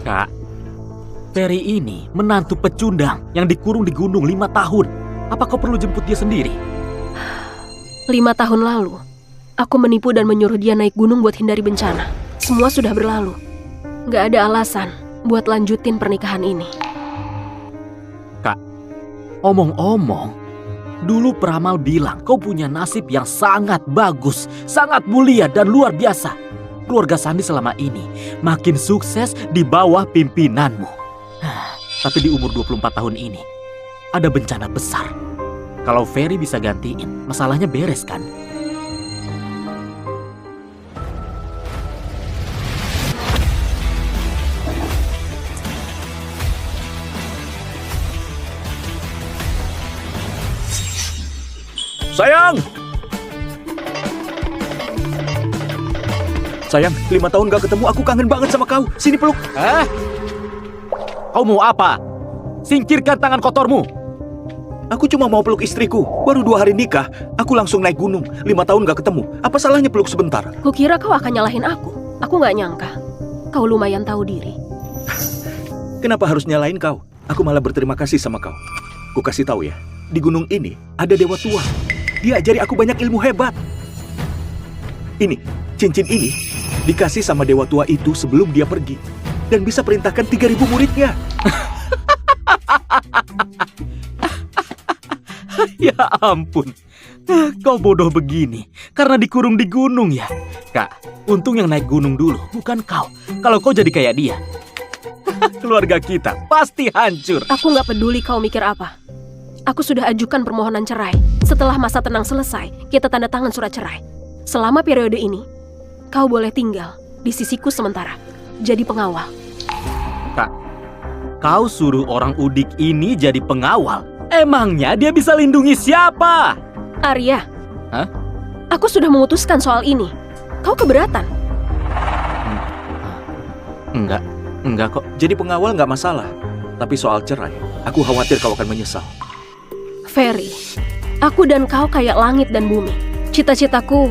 Kak, Ferry ini menantu pecundang yang dikurung di gunung 5 tahun. Apa kau perlu jemput dia sendiri? 5 tahun lalu, aku menipu dan menyuruh dia naik gunung buat hindari bencana. Semua sudah berlalu. Gak ada alasan buat lanjutin pernikahan ini. Kak, omong-omong, dulu peramal bilang kau punya nasib yang sangat bagus, sangat mulia dan luar biasa. Keluarga Sandi selama ini makin sukses di bawah pimpinanmu. Tapi di umur 24 tahun ini, ada bencana besar. Kalau Ferry bisa gantiin, masalahnya beres kan? Sayang! Sayang, 5 tahun gak ketemu, aku kangen banget sama kau. Sini peluk. Kau mau apa? Singkirkan tangan kotormu. Aku cuma mau peluk istriku. Baru 2 hari nikah, aku langsung naik gunung. 5 tahun gak ketemu. Apa salahnya peluk sebentar? Kukira kau akan nyalahin aku. Aku gak nyangka. Kau lumayan tahu diri. Kenapa harus nyalain kau? Aku malah berterima kasih sama kau. Ku kasih tahu ya, di gunung ini ada dewa tua. Dia ajari aku banyak ilmu hebat. Ini, cincin ini dikasih sama dewa tua itu sebelum dia pergi. Dan bisa perintahkan 3.000 muridnya. Ya ampun, kau bodoh begini karena dikurung di gunung ya. Kak, untung yang naik gunung dulu, bukan kau. Kalau kau jadi kayak dia, keluarga kita pasti hancur. Aku gak peduli kau mikir apa. Aku sudah ajukan permohonan cerai. Setelah masa tenang selesai, kita tanda tangan surat cerai. Selama periode ini, kau boleh tinggal di sisiku sementara. Jadi pengawal. Kak, kau suruh orang udik ini jadi pengawal. Emangnya dia bisa lindungi siapa? Arya. Hah? Aku sudah memutuskan soal ini. Kau keberatan? Enggak kok. Jadi pengawal nggak masalah. Tapi soal cerai, aku khawatir kau akan menyesal. Ferry, aku dan kau kayak langit dan bumi. Cita-citaku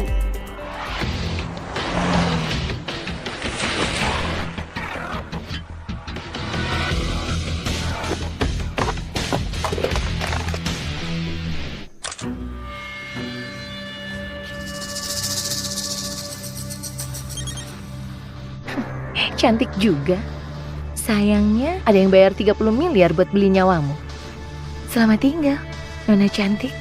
cantik juga. Sayangnya ada yang bayar 30 miliar buat beli nyawamu. Selamat tinggal, Nona cantik.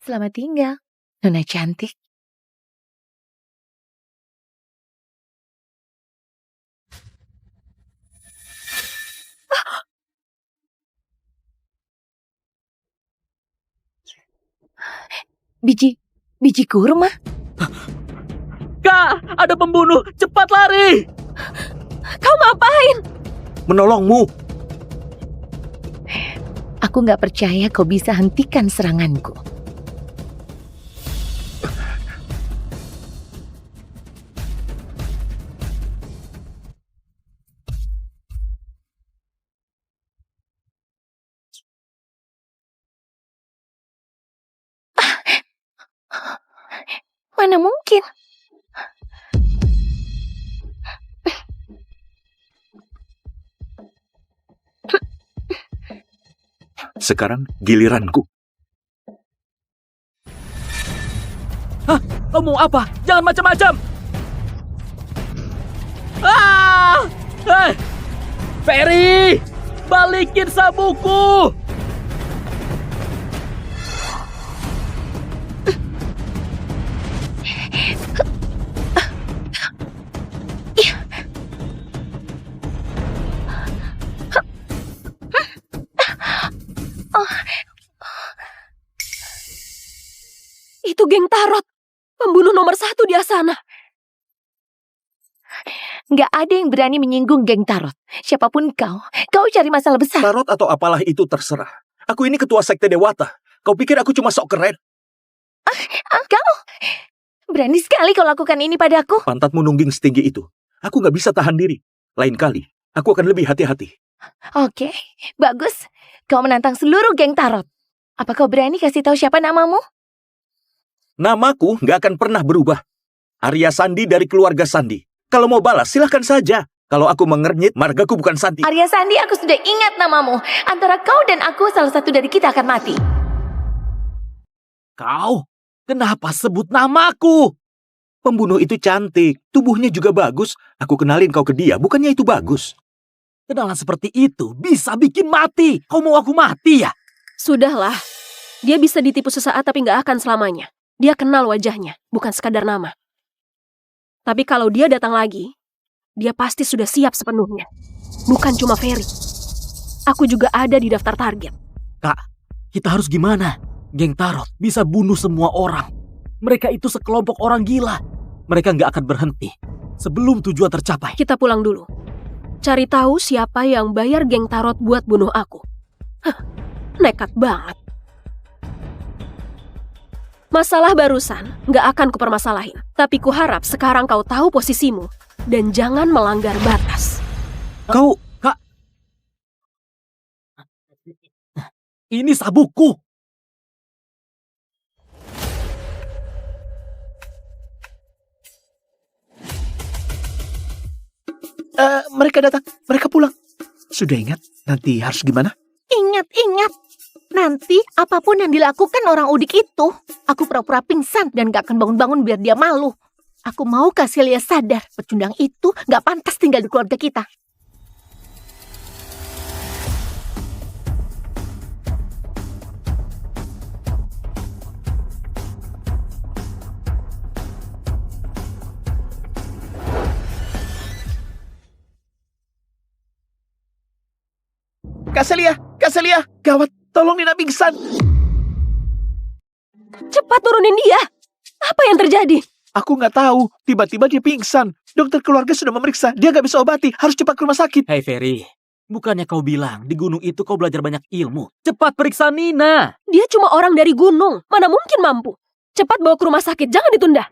Selamat tinggal, Nona cantik. Biji kurma? Kak, ada pembunuh. Cepat lari. Kau ngapain? Menolongmu. Aku gak percaya kau bisa hentikan seranganku. Mana mungkin? Sekarang giliranku. Hah? Kau mau apa? Jangan macam-macam. Ah! Ferry! Balikin sabukku! Itu geng Tarot. Pembunuh nomor 1 di Asana. Gak ada yang berani menyinggung geng Tarot. Siapapun kau cari masalah besar. Tarot atau apalah itu terserah. Aku ini ketua sekte Dewata. Kau pikir aku cuma sok keren? Kau berani sekali kau lakukan ini padaku. Pantatmu nungging setinggi itu. Aku gak bisa tahan diri. Lain kali, aku akan lebih hati-hati. Oke, bagus. Kau menantang seluruh geng Tarot. Apa kau berani kasih tahu siapa namamu? Namaku nggak akan pernah berubah. Arya Sandi dari keluarga Sandi. Kalau mau balas, silahkan saja. Kalau aku mengernyit, margaku bukan Sandi. Arya Sandi, aku sudah ingat namamu. Antara kau dan aku, salah satu dari kita akan mati. Kau, kenapa sebut namaku? Pembunuh itu cantik, tubuhnya juga bagus. Aku kenalin kau ke dia, bukannya itu bagus? Kenalan seperti itu bisa bikin mati. Kau mau aku mati ya? Sudahlah. Dia bisa ditipu sesaat tapi nggak akan selamanya. Dia kenal wajahnya, bukan sekadar nama. Tapi kalau dia datang lagi, dia pasti sudah siap sepenuhnya. Bukan cuma Ferry. Aku juga ada di daftar target. Kak, kita harus gimana? Geng Tarot bisa bunuh semua orang. Mereka itu sekelompok orang gila. Mereka nggak akan berhenti sebelum tujuan tercapai. Kita pulang dulu. Cari tahu siapa yang bayar geng Tarot buat bunuh aku. Hah, nekat banget. Masalah barusan nggak akan kupermasalahin. Tapi kuharap sekarang kau tahu posisimu. Dan jangan melanggar batas. Kau... Kak, ini sabukku. Mereka datang, mereka pulang. Sudah ingat nanti harus gimana? Ingat. Nanti apapun yang dilakukan orang udik itu, aku pura-pura pingsan dan gak akan bangun-bangun biar dia malu. Aku mau kasih Lia sadar, pecundang itu gak pantas tinggal di keluarga kita. Kak Celia, gawat, tolong Nina pingsan. Cepat turunin dia. Apa yang terjadi? Aku nggak tahu, tiba-tiba dia pingsan. Dokter keluarga sudah memeriksa, dia nggak bisa obati, harus cepat ke rumah sakit. Hei Ferry, bukannya kau bilang di gunung itu kau belajar banyak ilmu? Cepat periksa Nina. Dia cuma orang dari gunung. Mana mungkin mampu. Cepat bawa ke rumah sakit, jangan ditunda.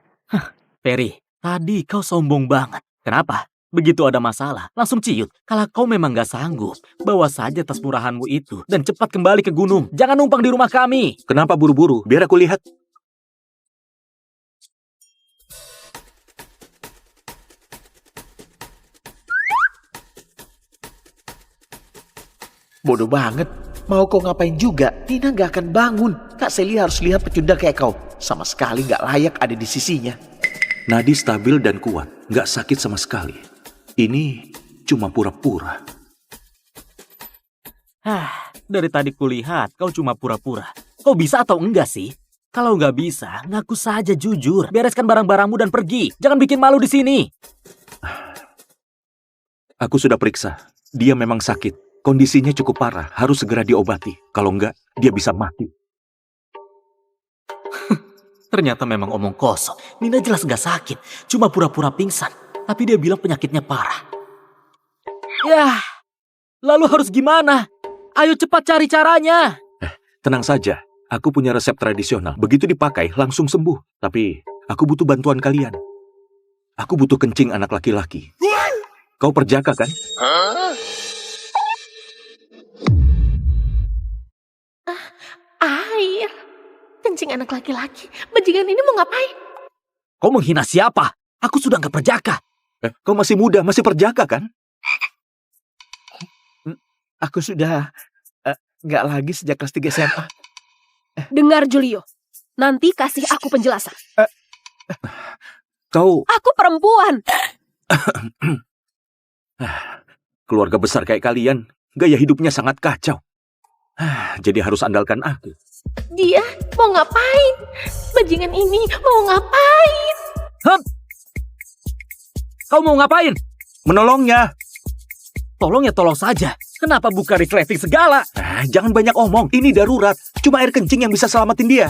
Ferry, tadi kau sombong banget. Kenapa? Begitu ada masalah, langsung ciut. Kalau kau memang gak sanggup, bawa saja tas murahanmu itu dan cepat kembali ke gunung. Jangan numpang di rumah kami. Kenapa buru-buru? Biar aku lihat. Bodoh banget. Mau kau ngapain juga, Nina nggak akan bangun. Kak Celia harus lihat pecundang kayak kau. Sama sekali nggak layak ada di sisinya. Nadi stabil dan kuat, nggak sakit sama sekali. Ini cuma pura-pura. Dari tadi kulihat kau cuma pura-pura. Kau bisa atau enggak sih? Kalau nggak bisa, ngaku saja jujur. Bereskan barang-barangmu dan pergi. Jangan bikin malu di sini. Aku sudah periksa. Dia memang sakit. Kondisinya cukup parah. Harus segera diobati. Kalau enggak, dia bisa mati. Ternyata memang omong kosong. Nina jelas nggak sakit. Cuma pura-pura pingsan. Tapi dia bilang penyakitnya parah. Yah, lalu harus gimana? Ayo cepat cari caranya. Tenang saja. Aku punya resep tradisional. Begitu dipakai, langsung sembuh. Tapi, aku butuh bantuan kalian. Aku butuh kencing anak laki-laki. Kau perjaka kan? Air. Kencing anak laki-laki. Bajingan ini mau ngapain? Kau menghina siapa? Aku sudah nggak perjaka. Kau masih muda, masih perjaka kan? Aku sudah nggak lagi sejak kelas 3 SMA. Dengar Julio. Nanti kasih aku penjelasan. Kau Aku perempuan. keluarga besar kayak kalian, gaya hidupnya sangat kacau. Jadi harus andalkan aku. Dia mau ngapain? Bajingan ini mau ngapain? Kau mau ngapain? Menolongnya. Tolong ya tolong saja. Kenapa buka resleting segala? Jangan banyak omong, ini darurat. Cuma air kencing yang bisa selamatin dia.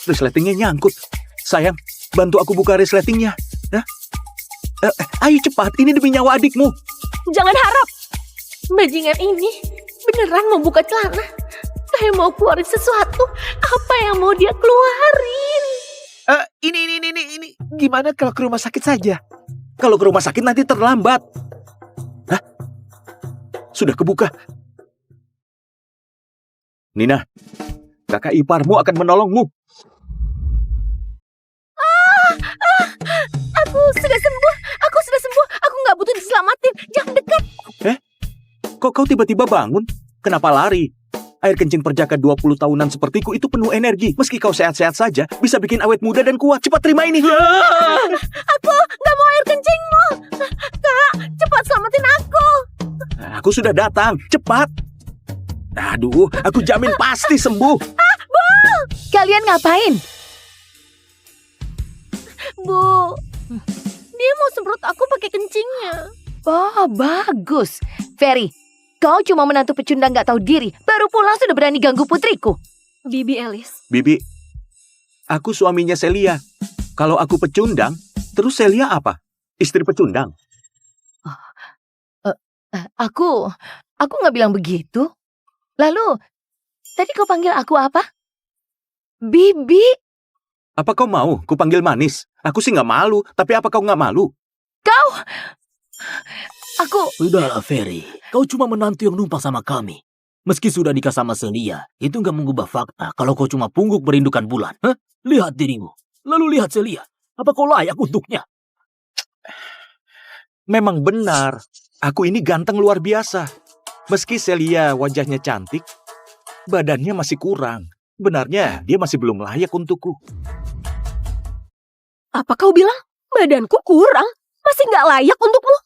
Resletingnya nyangkut. Sayang, bantu aku buka resletingnya. Ayo cepat, ini demi nyawa adikmu. Jangan harap. Bajingan ini beneran mau buka celana. Kayak mau keluarin sesuatu. Apa yang mau dia keluarin? Ini. Gimana kalau ke rumah sakit saja? Kalau ke rumah sakit nanti terlambat. Sudah kebuka. Nina, kakak iparmu akan menolongmu. Aku sudah sembuh. Aku sudah sembuh. Aku nggak butuh diselamatin. Jangan dekat. Kok kau tiba-tiba bangun? Kenapa lari? Air kencing perjaka 20 tahunan sepertiku itu penuh energi. Meski kau sehat-sehat saja, bisa bikin awet muda dan kuat. Cepat terima ini. Aku nggak mau air kencingmu. Kak, cepat selamatin aku. Aku sudah datang. Cepat. Aduh, aku jamin pasti sembuh. Kalian ngapain? Bu, dia mau semprot aku pakai kencingnya. Oh, bagus. Ferry, kau cuma menantu pecundang gak tahu diri. Baru pulang sudah berani ganggu putriku. Bibi Elis. Bibi, aku suaminya Celia. Kalau aku pecundang, terus Celia apa? Istri pecundang. Aku gak bilang begitu. Lalu, tadi kau panggil aku apa? Bibi. Apa kau mau kupanggil manis? Aku sih nggak malu, tapi apa kau nggak malu? Aku... Udahlah, Ferry. Kau cuma menantu yang numpang sama kami. Meski sudah nikah sama Celia, itu nggak mengubah fakta kalau kau cuma pungguk merindukan bulan. Hah? Lihat dirimu. Lalu lihat Celia. Apa kau layak untuknya? Memang benar, aku ini ganteng luar biasa. Meski Celia wajahnya cantik, badannya masih kurang. Benarnya dia masih belum layak untukku. Apa kau bilang? Badanku kurang? Masih nggak layak untukmu?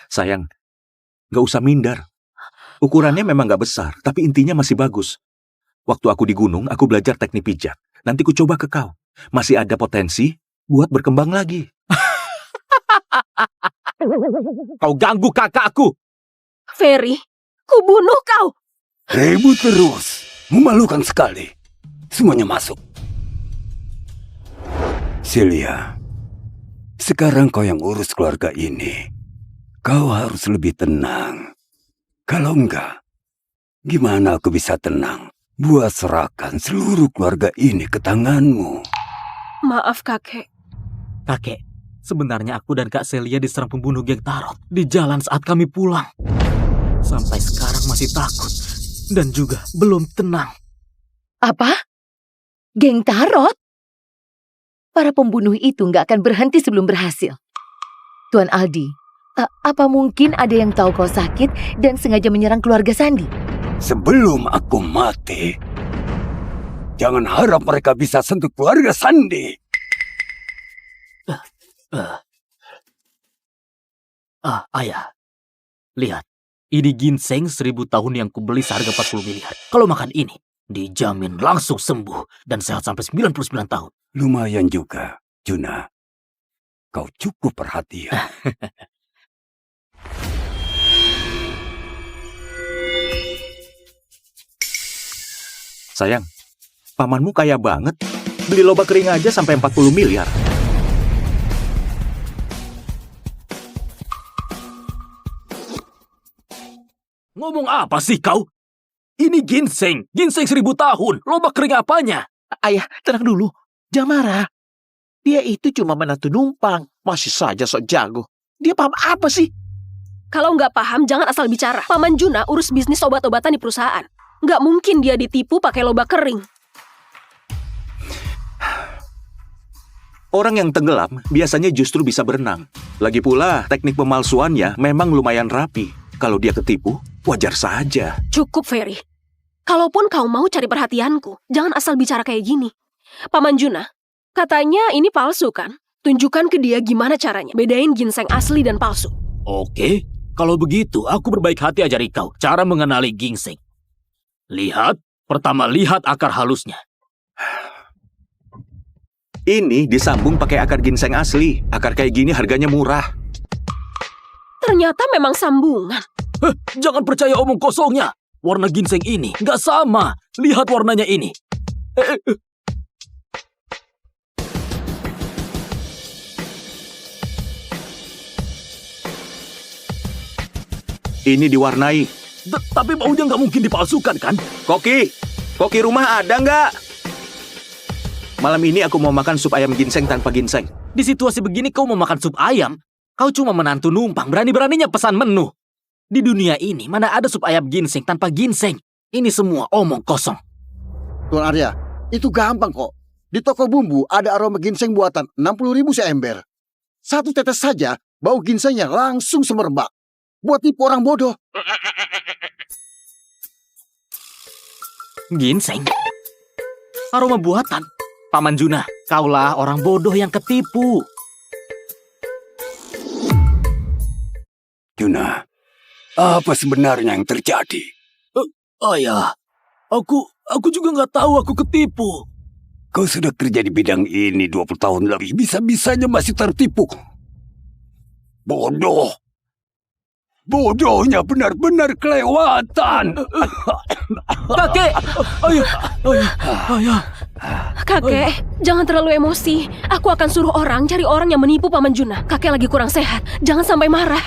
Sayang, nggak usah minder. Ukurannya memang nggak besar, tapi intinya masih bagus. Waktu aku di gunung, aku belajar teknik pijat. Nanti ku coba ke kau. Masih ada potensi buat berkembang lagi. Kau ganggu kakakku. Ferry, ku bunuh kau. Ribut terus. Memalukan sekali. Semuanya masuk. Celia, sekarang kau yang urus keluarga ini. Kau harus lebih tenang. Kalau enggak, gimana aku bisa tenang? Buat serahkan seluruh keluarga ini ke tanganmu. Maaf kakek. Kakek, sebenarnya aku dan Kak Celia diserang pembunuh geng Tarot di jalan saat kami pulang. Sampai sekarang masih takut dan juga belum tenang. Apa? Geng Tarot? Para pembunuh itu nggak akan berhenti sebelum berhasil. Tuan Aldi, apa mungkin ada yang tahu kau sakit dan sengaja menyerang keluarga Sandi? Sebelum aku mati, jangan harap mereka bisa sentuh keluarga Sandi. Ayah. Lihat. Ini ginseng 1000 tahun yang kubeli seharga 40 miliar. Kalau makan ini, dijamin langsung sembuh dan sehat sampai 99 tahun. Lumayan juga, Juna. Kau cukup perhatian. Sayang, pamanmu kaya banget. Beli lobak kering aja sampai 40 miliar. Ngomong apa sih kau? Ini ginseng. Ginseng 1000 tahun. Lobak kering apanya? Ayah, tenang dulu. Jangan marah. Dia itu cuma menantu numpang. Masih saja sok jago. Dia paham apa sih? Kalau nggak paham, jangan asal bicara. Paman Juna urus bisnis obat-obatan di perusahaan. Nggak mungkin dia ditipu pakai lobak kering. Orang yang tenggelam biasanya justru bisa berenang. Lagi pula, teknik pemalsuannya memang lumayan rapi. Kalau dia ketipu, wajar saja. Cukup, Ferry. Kalaupun kau mau cari perhatianku, jangan asal bicara kayak gini. Paman Juna, katanya ini palsu kan? Tunjukkan ke dia gimana caranya. Bedain ginseng asli dan palsu. Oke, kalau begitu aku berbaik hati ajari kau cara mengenali ginseng. Lihat, pertama lihat akar halusnya. Ini disambung pakai akar ginseng asli. Akar kayak gini harganya murah. Ternyata memang sambungan. Jangan percaya omong kosongnya. Warna ginseng ini nggak sama. Lihat warnanya ini. Ini diwarnai. Tapi baunya nggak mungkin dipalsukan kan? Koki rumah ada nggak? Malam ini aku mau makan sup ayam ginseng tanpa ginseng. Di situasi begini kau mau makan sup ayam? Kau cuma menantu numpang, berani-beraninya pesan menu. Di dunia ini mana ada sup ayam ginseng tanpa ginseng? Ini semua omong kosong. Tuan Arya, itu gampang kok. Di toko bumbu ada aroma ginseng buatan 60.000 seember. Satu tetes saja, bau ginsengnya langsung semerbak. Buat tipu orang bodoh. Ginseng? Aroma buatan? Paman Juna, kaulah orang bodoh yang ketipu. Juna, apa sebenarnya yang terjadi? Ayah, aku juga nggak tahu aku ketipu. Kau sudah kerja di bidang ini 20 tahun lebih, bisa-bisanya masih tertipu. Bodoh. Bodohnya benar-benar kelewatan. Kakek! Ayah. Kakek, jangan terlalu emosi. Aku akan suruh orang cari orang yang menipu Paman Juna. Kakek lagi kurang sehat. Jangan sampai marah.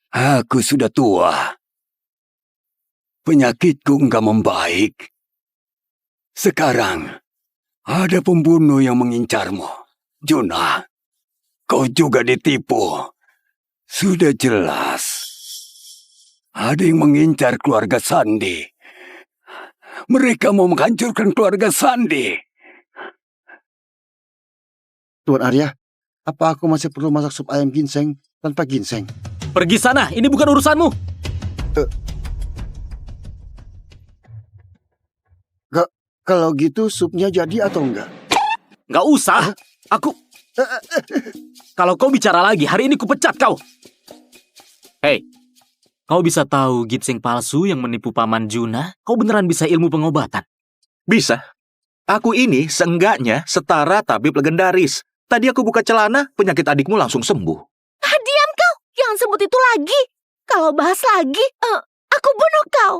Aku sudah tua. Penyakitku enggak membaik. Sekarang, ada pembunuh yang mengincarmu. Juna, kau juga ditipu. Sudah jelas. Ada yang mengincar keluarga Sandi. Mereka mau menghancurkan keluarga Sandi. Tuan Arya, apa aku masih perlu masak sup ayam ginseng tanpa ginseng? Pergi sana, ini bukan urusanmu. Kalau gitu supnya jadi atau enggak? Nggak usah. Kalau kau bicara lagi, hari ini kupecat kau. Hei, kau bisa tahu ginseng palsu yang menipu Paman Juna? Kau beneran bisa ilmu pengobatan? Bisa. Aku ini seenggaknya setara tabib legendaris. Tadi aku buka celana, penyakit adikmu langsung sembuh. Diam kau, jangan sebut itu lagi. Kalau bahas lagi, aku bunuh kau.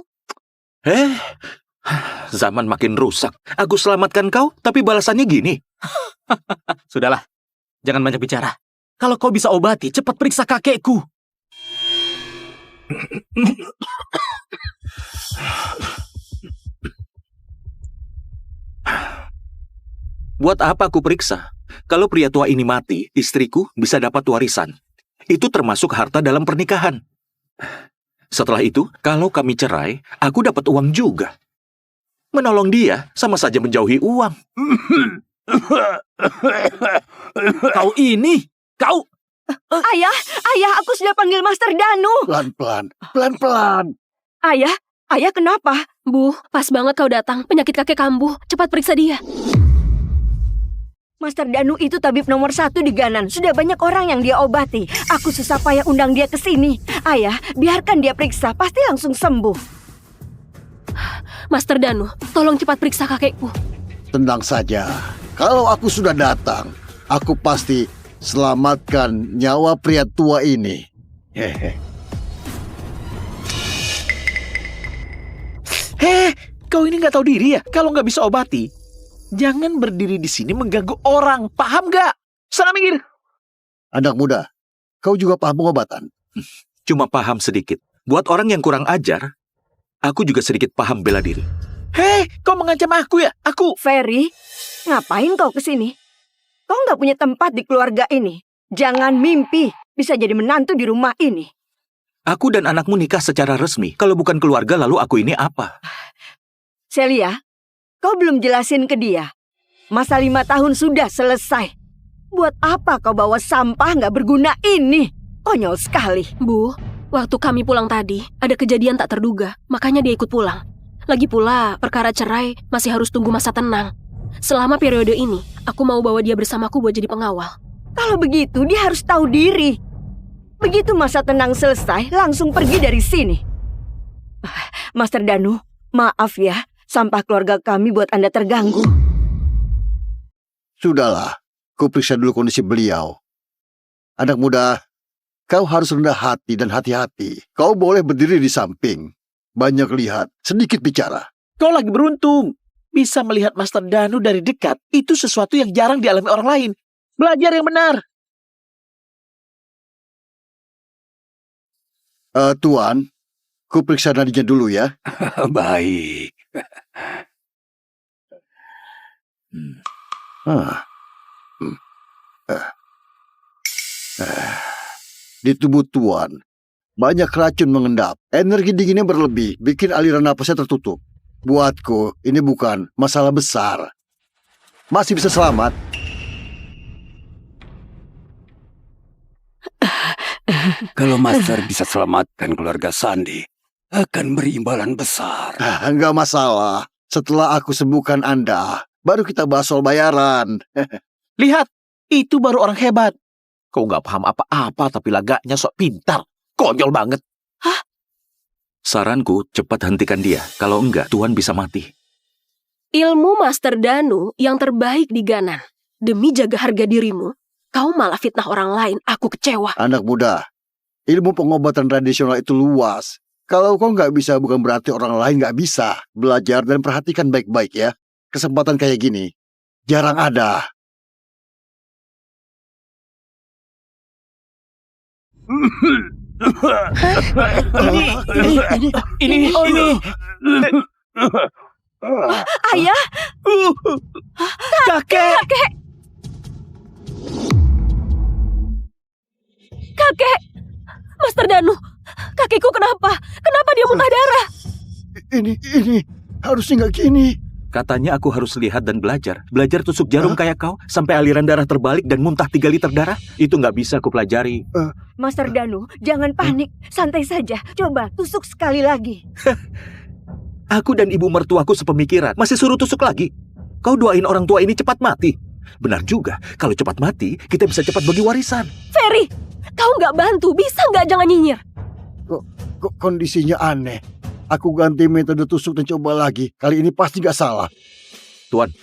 Zaman makin rusak. Aku selamatkan kau, tapi balasannya gini. Sudahlah, jangan banyak bicara. Kalau kau bisa obati, cepat periksa kakekku. Buat apa aku periksa? Kalau pria tua ini mati, istriku bisa dapat warisan. Itu termasuk harta dalam pernikahan. Setelah itu, kalau kami cerai, aku dapat uang juga. Menolong dia sama saja menjauhi uang. Kau... Ayah, aku sudah panggil Master Danu. Pelan-pelan. Ayah kenapa? Bu, pas banget kau datang. Penyakit kakek kambuh. Cepat periksa dia. Master Danu itu tabib nomor 1 di Ganan. Sudah banyak orang yang dia obati. Aku susah payah undang dia ke sini. Ayah, biarkan dia periksa. Pasti langsung sembuh. Master Danu, tolong cepat periksa kakekku. Tenang saja. Kalau aku sudah datang, aku pasti selamatkan nyawa pria tua ini. Kau ini nggak tahu diri ya? Kalau nggak bisa obati, jangan berdiri di sini mengganggu orang. Paham nggak? Sana minggir. Anak muda, kau juga paham pengobatan? Cuma paham sedikit. Buat orang yang kurang ajar, aku juga sedikit paham bela diri. Kau mengancam aku ya? Ferry, ngapain kau ke sini? Kau nggak punya tempat di keluarga ini. Jangan mimpi bisa jadi menantu di rumah ini. Aku dan anakmu nikah secara resmi. Kalau bukan keluarga, lalu aku ini apa? Celia, kau belum jelasin ke dia. Masa 5 tahun sudah selesai. Buat apa kau bawa sampah nggak berguna ini? Konyol sekali. Bu, waktu kami pulang tadi, ada kejadian tak terduga. Makanya dia ikut pulang. Lagi pula, perkara cerai masih harus tunggu masa tenang. Selama periode ini, aku mau bawa dia bersamaku buat jadi pengawal. Kalau begitu, dia harus tahu diri. Begitu masa tenang selesai, langsung pergi dari sini. Master Danu, maaf ya, sampah keluarga kami buat Anda terganggu. Sudahlah, ku periksa dulu kondisi beliau. Anak muda, kau harus rendah hati dan hati-hati. Kau boleh berdiri di samping. Banyak lihat, sedikit bicara. Kau lagi beruntung. Bisa melihat Master Danu dari dekat. Itu sesuatu yang jarang dialami orang lain. Belajar yang benar. Tuan, ku periksa nadinya dulu ya. Baik. Di tubuh Tuan, Banyak racun mengendap. Energi dinginnya berlebih, bikin aliran napasnya tertutup. Buatku, ini bukan masalah besar. Masih bisa selamat. Kalau Master bisa selamatkan keluarga Sandi, akan berimbalan besar. Enggak masalah. Setelah aku sembuhkan Anda, baru kita bahas soal bayaran. Lihat, itu baru orang hebat. Kau nggak paham apa-apa, tapi lagaknya sok pintar. Konyol banget. Saranku, cepat hentikan dia. Kalau enggak, Tuan bisa mati. Ilmu Master Danu yang terbaik di Ganan. Demi jaga harga dirimu, kau malah fitnah orang lain. Aku kecewa. Anak muda, ilmu pengobatan tradisional itu luas. Kalau kau nggak bisa, bukan berarti orang lain nggak bisa. Belajar dan perhatikan baik-baik ya. Kesempatan kayak gini jarang ada. Ini. Ayah, Kakek. Kakek! Master Danu, kakekku kenapa? Kenapa dia muntah darah? Ini harusnya nggak gini. Katanya aku harus lihat dan belajar. Belajar tusuk jarum kayak kau, sampai aliran darah terbalik dan muntah 3 liter darah. Itu nggak bisa aku pelajari. Master Danu, jangan panik. Santai saja. Coba tusuk sekali lagi. Aku dan ibu mertuaku sepemikiran, masih suruh tusuk lagi. Kau doain orang tua ini cepat mati. Benar juga, kalau cepat mati, kita bisa cepat bagi warisan. Ferry, kau nggak bantu, bisa nggak jangan nyinyir? Kok kondisinya aneh. Aku ganti metode tusuk dan coba lagi. Kali ini pasti nggak salah. Tuan,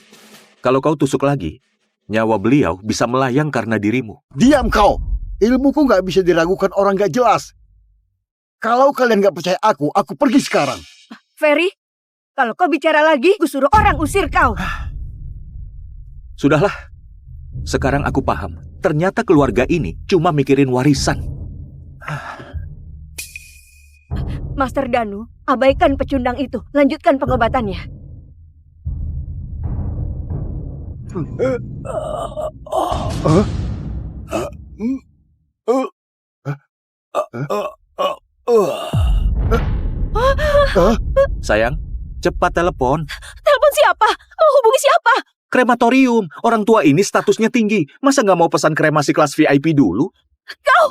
kalau kau tusuk lagi, nyawa beliau bisa melayang karena dirimu. Diam kau. Ilmuku nggak bisa diragukan orang nggak jelas. Kalau kalian nggak percaya aku pergi sekarang. Ferry, kalau kau bicara lagi, ku suruh orang usir kau. Sudahlah, sekarang aku paham. Ternyata keluarga ini cuma mikirin warisan. Master Danu, abaikan pecundang itu. Lanjutkan pengobatannya. Sayang, cepat telepon. Telepon siapa? Mau hubungi siapa? Krematorium. Orang tua ini statusnya tinggi. Masa nggak mau pesan kremasi kelas VIP dulu? Kau!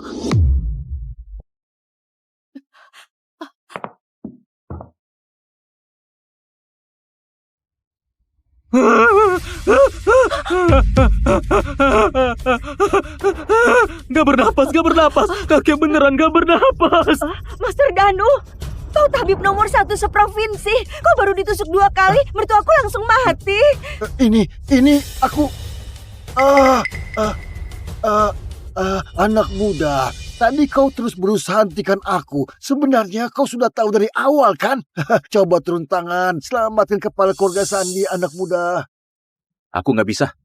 Gak bernapas. Kakek beneran gak bernapas. Master Danu, kau tabib nomor 1 seprovinsi. Kau baru ditusuk 2 kali, mertuaku langsung mati. Ini aku. Anak muda. Tadi kau terus berusaha hentikan aku. Sebenarnya kau sudah tahu dari awal kan? Coba turun tangan, selamatkan kepala keluarga Sandi, anak muda. Aku nggak bisa.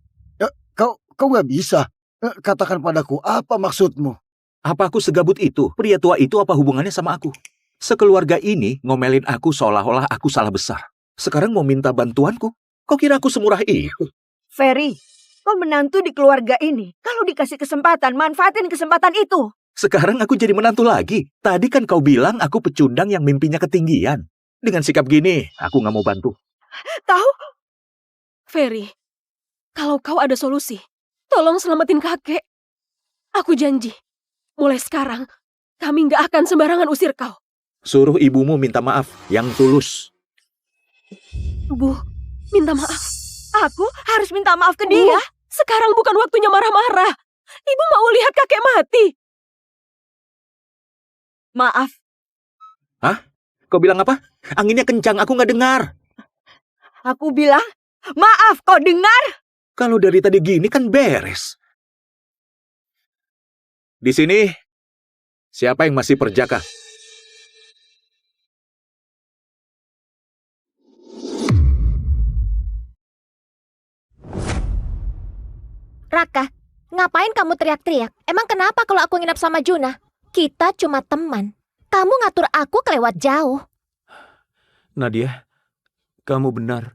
Kau nggak bisa. Katakan padaku, apa maksudmu? Apa aku segabut itu? Pria tua itu apa hubungannya sama aku? Sekeluarga ini ngomelin aku seolah-olah aku salah besar. Sekarang mau minta bantuanku? Kau kira aku semurah itu? Ferry, kau menantu di keluarga ini. Kalau dikasih kesempatan, manfaatin kesempatan itu. Sekarang aku jadi menantu lagi. Tadi kan kau bilang aku pecundang yang mimpinya ketinggian. Dengan sikap gini, aku nggak mau bantu. Tahu? Ferry, kalau kau ada solusi, tolong selamatin kakek. Aku janji, mulai sekarang, kami nggak akan sembarangan usir kau. Suruh ibumu minta maaf yang tulus. Bu, minta maaf. Aku harus minta maaf ke dia. Sekarang bukan waktunya marah-marah. Ibu mau lihat kakek mati. Maaf. Hah? Kau bilang apa? Anginnya kencang, aku nggak dengar. Aku bilang, maaf, kau dengar? Kalau dari tadi gini kan beres. Di sini, siapa yang masih perjaka? Raka, ngapain kamu teriak-teriak? Emang kenapa kalau aku nginap sama Juna? Kita cuma teman. Kamu ngatur aku kelewat jauh. Nadia, kamu benar.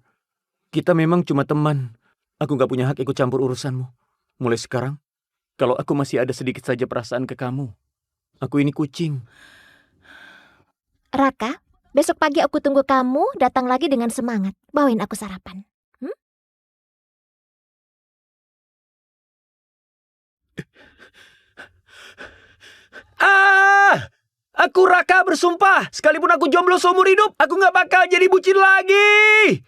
Kita memang cuma teman. Aku gak punya hak ikut campur urusanmu. Mulai sekarang, kalau aku masih ada sedikit saja perasaan ke kamu, aku ini kucing. Raka, besok pagi aku tunggu kamu datang lagi dengan semangat. Bawain aku sarapan. Ah! Aku Raka bersumpah, sekalipun aku jomblo seumur hidup, aku nggak bakal jadi bucin lagi.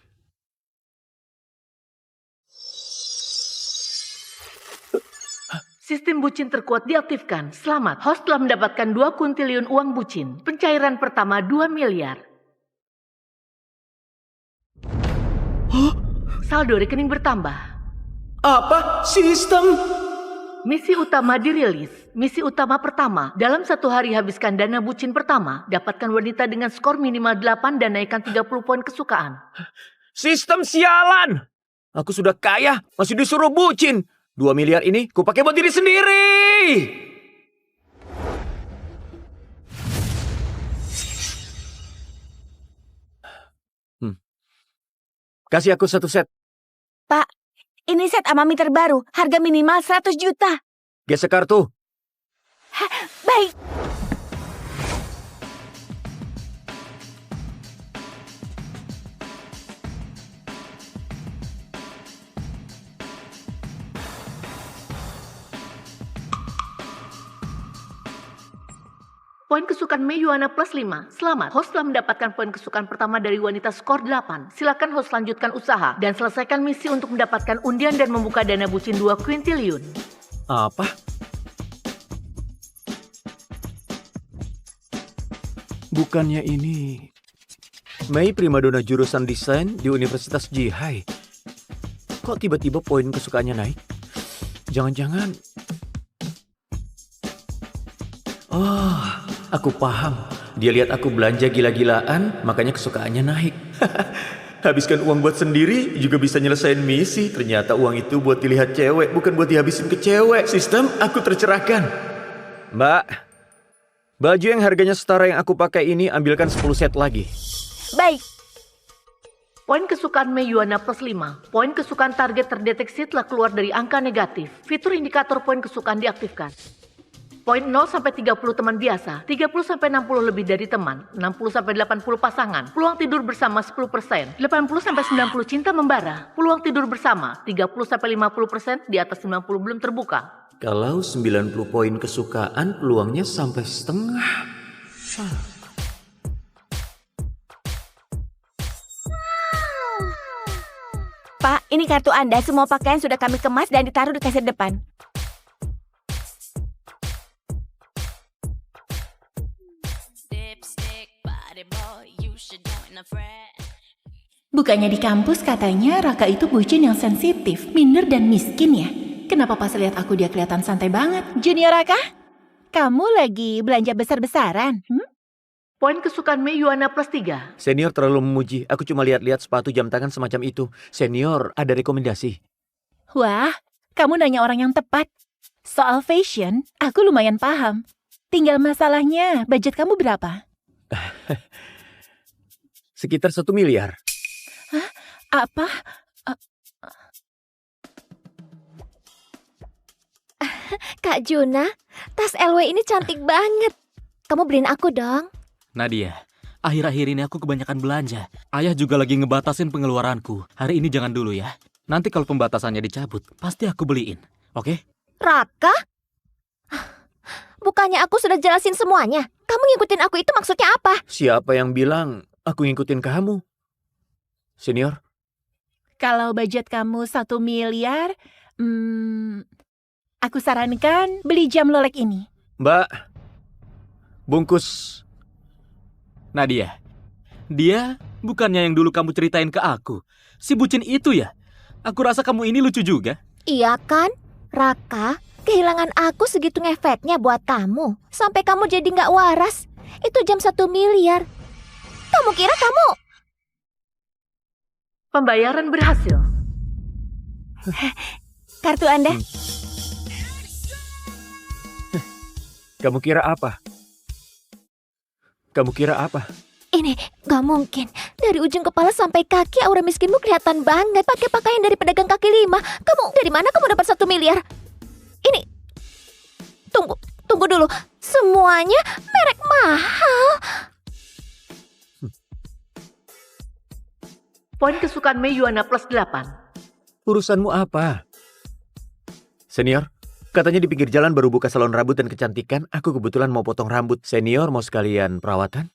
Sistem bucin terkuat diaktifkan. Selamat, host telah mendapatkan 2 kuintiliun uang bucin. Pencairan pertama 2 miliar. Saldo rekening bertambah. Apa? Sistem? Misi utama dirilis. Misi utama pertama, dalam 1 hari habiskan dana bucin pertama. Dapatkan wanita dengan skor minimal 8 dan naikkan 30 poin kesukaan. Sistem sialan! Aku sudah kaya, masih disuruh bucin. 2 miliar ini ku pakai buat diri sendiri. Kasih aku 1 set. Pak, ini set Amami terbaru. Harga minimal 100 juta. Gesek kartu. Baik. Poin kesukaan Meyuana plus 5. Selamat, host telah mendapatkan poin kesukaan pertama dari wanita skor 8. Silakan host lanjutkan usaha dan selesaikan misi untuk mendapatkan undian dan membuka dana bucin 2 kuintiliun. Apa? Bukannya ini Mei primadona jurusan desain di Universitas Jihai. Kok tiba-tiba poin kesukaannya naik? Jangan-jangan... Oh, aku paham. Dia lihat aku belanja gila-gilaan, makanya kesukaannya naik. Habiskan uang buat sendiri juga bisa nyelesain misi. Ternyata uang itu buat dilihat cewek, bukan buat dihabisin ke cewek. Sistem, aku tercerahkan. Mbak, baju yang harganya setara yang aku pakai ini ambilkan 10 set lagi. Baik. Poin kesukaan Meyuana plus 5. Poin kesukaan target terdeteksi telah keluar dari angka negatif. Fitur indikator poin kesukaan diaktifkan. Poin 0 sampai 30 teman biasa, 30 sampai 60 lebih dari teman, 60 sampai 80 pasangan, peluang tidur bersama 10%, 80 sampai 90 cinta membara, peluang tidur bersama 30 sampai 50%, di atas 90 belum terbuka. Kalau 90 poin kesukaan, peluangnya sampai setengah. Pak, ini kartu Anda. Semua pakaian sudah kami kemas dan ditaruh di kasir depan. Bukannya di kampus katanya Raka itu bucin yang sensitif, minder dan miskin ya? Kenapa pas lihat aku dia kelihatan santai banget? Junior Raka, kamu lagi belanja besar-besaran? Poin kesukaan Meyuana plus 3. Senior terlalu memuji. Aku cuma lihat-lihat sepatu jam tangan semacam itu. Senior, ada rekomendasi? Wah, kamu nanya orang yang tepat. Soal fashion, aku lumayan paham. Tinggal masalahnya, budget kamu berapa? Sekitar 1 miliar. Hah? Apa? Kak Juna, tas LW ini cantik banget. Kamu beliin aku dong. Nadia, akhir-akhir ini aku kebanyakan belanja. Ayah juga lagi ngebatasin pengeluaranku. Hari ini jangan dulu ya. Nanti kalau pembatasannya dicabut, pasti aku beliin. Oke? Raka? Bukannya aku sudah jelasin semuanya. Kamu ngikutin aku itu maksudnya apa? Siapa yang bilang aku ngikutin kamu? Senior? Kalau budget kamu 1 miliar, aku sarankan beli jam Lolek ini. Mbak, bungkus. Nadia, dia bukannya yang dulu kamu ceritain ke aku. Si bucin itu ya? Aku rasa kamu ini lucu juga. Iya kan? Raka, kehilangan aku segitu ngefeknya buat kamu. Sampai kamu jadi nggak waras. Itu jam 1 miliar. Kamu kira kamu... Pembayaran berhasil. Kartu Anda. Kamu kira apa? Kamu kira apa? Ini gak mungkin. Dari ujung kepala sampai kaki aura miskinmu kelihatan banget. Pakai pakaian dari pedagang kaki 5. Kamu dari mana kamu dapat 1 miliar? Ini tunggu dulu. Semuanya merek mahal. Poin kesukaan Mei Yuana +8. Urusanmu apa? Senior, katanya di pinggir jalan baru buka salon rambut dan kecantikan. Aku kebetulan mau potong rambut. Senior mau sekalian perawatan?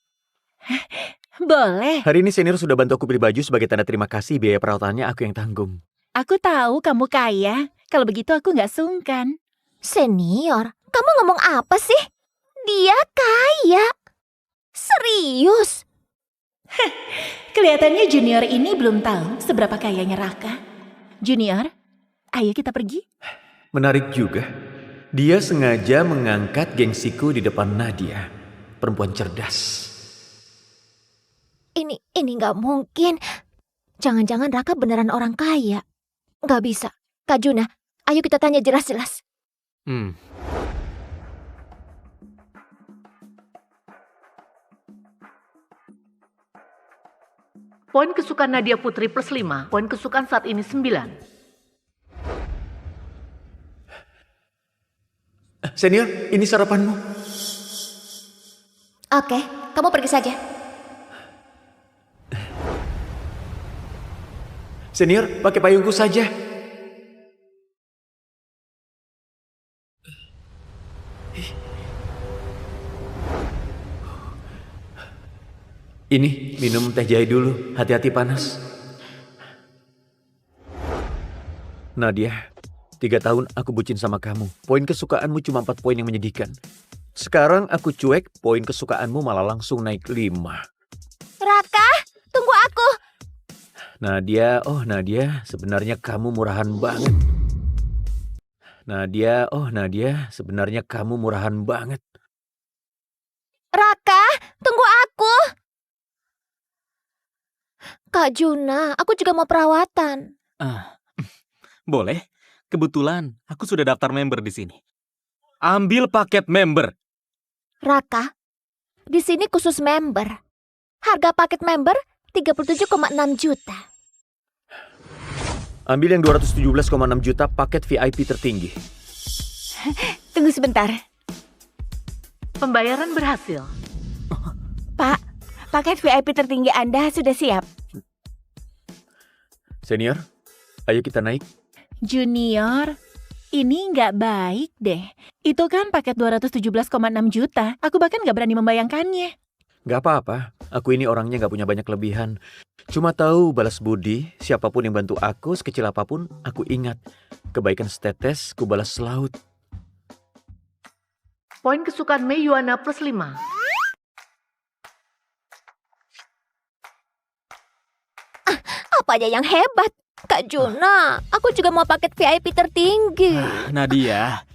Boleh. Hari ini senior sudah bantu aku beli baju sebagai tanda terima kasih. Biaya perawatannya aku yang tanggung. Aku tahu kamu kaya. Kalau begitu aku nggak sungkan. Senior, kamu ngomong apa sih? Dia kaya. Serius? Kelihatannya Junior ini belum tahu seberapa kayanya Raka. Junior, ayo kita pergi. Menarik juga. Dia sengaja mengangkat gengsiku di depan Nadia. Perempuan cerdas. Ini nggak mungkin. Jangan-jangan Raka beneran orang kaya. Nggak bisa. Kak Juna, ayo kita tanya jelas-jelas. Poin kesukaan Nadia Putri +5. Poin kesukaan saat ini 9. Senior, ini sarapanmu. Oke, kamu pergi saja. Senior, pakai payungku saja. Ini, minum teh jahe dulu. Hati-hati panas. Nadia, 3 tahun aku bucin sama kamu. Poin kesukaanmu cuma 4 poin yang menyedihkan. Sekarang aku cuek, poin kesukaanmu malah langsung naik 5. Raka, tunggu aku. Nadia, oh Nadia, sebenarnya kamu murahan banget. Nadia, oh Nadia, sebenarnya kamu murahan banget. Raka, tunggu aku. Kak Juna, aku juga mau perawatan. Boleh. Kebetulan aku sudah daftar member di sini. Ambil paket member. Raka, di sini khusus member. Harga paket member 37,6 juta. Ambil yang 217,6 juta paket VIP tertinggi. Tunggu sebentar. Pembayaran berhasil. Pak, paket VIP tertinggi Anda sudah siap. Senior, ayo kita naik. Junior, ini nggak baik deh. Itu kan paket 217,6 juta. Aku bahkan nggak berani membayangkannya. Gak apa-apa, aku ini orangnya gak punya banyak kelebihan. Cuma tahu balas budi, siapapun yang bantu aku, sekecil apapun, aku ingat. Kebaikan setetes, ku balas selaut. Poin kesukaan Mei Yuana +5. Apa aja yang hebat? Kak Juna, aku juga mau paket VIP tertinggi. Nadia,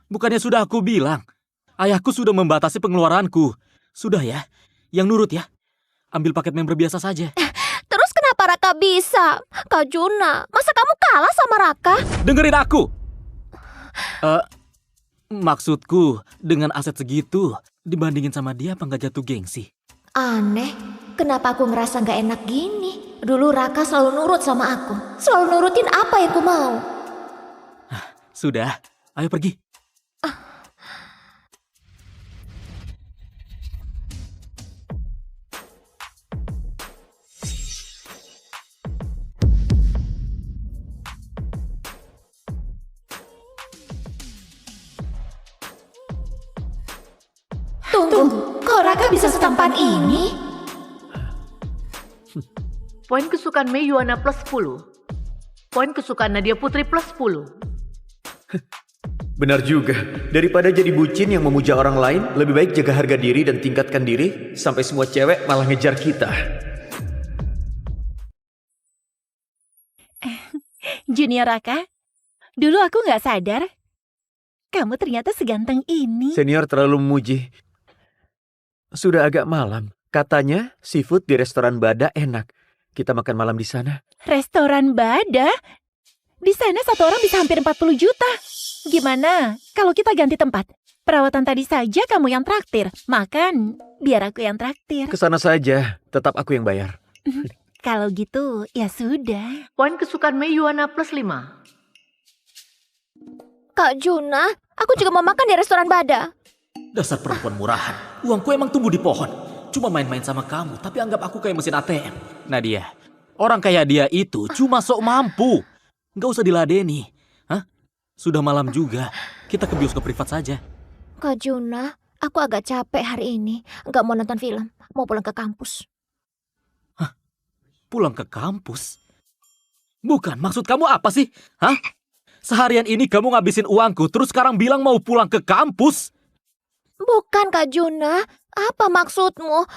bukannya sudah aku bilang, ayahku sudah membatasi pengeluaranku. Sudah ya, yang nurut ya. Ambil paket member biasa saja. Terus kenapa Raka bisa? Kak Juna, masa kamu kalah sama Raka? Dengerin aku. Maksudku, dengan aset segitu, dibandingin sama dia apa nggak jatuh gengsi? Aneh, kenapa aku ngerasa nggak enak gini? Dulu Raka selalu nurut sama aku. Selalu nurutin apa yang ku mau. Sudah, ayo pergi. Tunggu, kok Raka bisa setampan ini? Poin kesukaan Mei Yuana +10. Poin kesukaan Nadia Putri +10. Benar juga, daripada jadi bucin yang memuja orang lain, lebih baik jaga harga diri dan tingkatkan diri, sampai semua cewek malah ngejar kita. Junior Raka, dulu aku nggak sadar. Kamu ternyata seganteng ini. Senior terlalu memuji. Sudah agak malam, katanya seafood di restoran Bada enak. Kita makan malam di sana. Restoran Bada? Di sana satu orang bisa hampir 40 juta. Gimana kalau kita ganti tempat? Perawatan tadi saja kamu yang traktir. Makan, biar aku yang traktir. Kesana saja, tetap aku yang bayar. Kalau gitu, ya sudah. Poin kesukaan Mei Yuana +5. Kak Juna, aku juga mau makan di restoran Bada. Dasar perempuan murahan. Uangku emang tumbuh di pohon. Cuma main-main sama kamu, tapi anggap aku kayak mesin ATM. Nadia, Orang kayak dia itu cuma sok mampu. Nggak usah diladeni. Hah? Sudah malam juga. Kita ke bioskop privat saja. Kak Juna, aku agak capek hari ini. Nggak mau nonton film, mau pulang ke kampus. Pulang ke kampus? Bukan, maksud kamu apa sih? Hah? Seharian ini kamu ngabisin uangku, terus sekarang bilang mau pulang ke kampus? Bukan Kak Juna, apa maksudmu?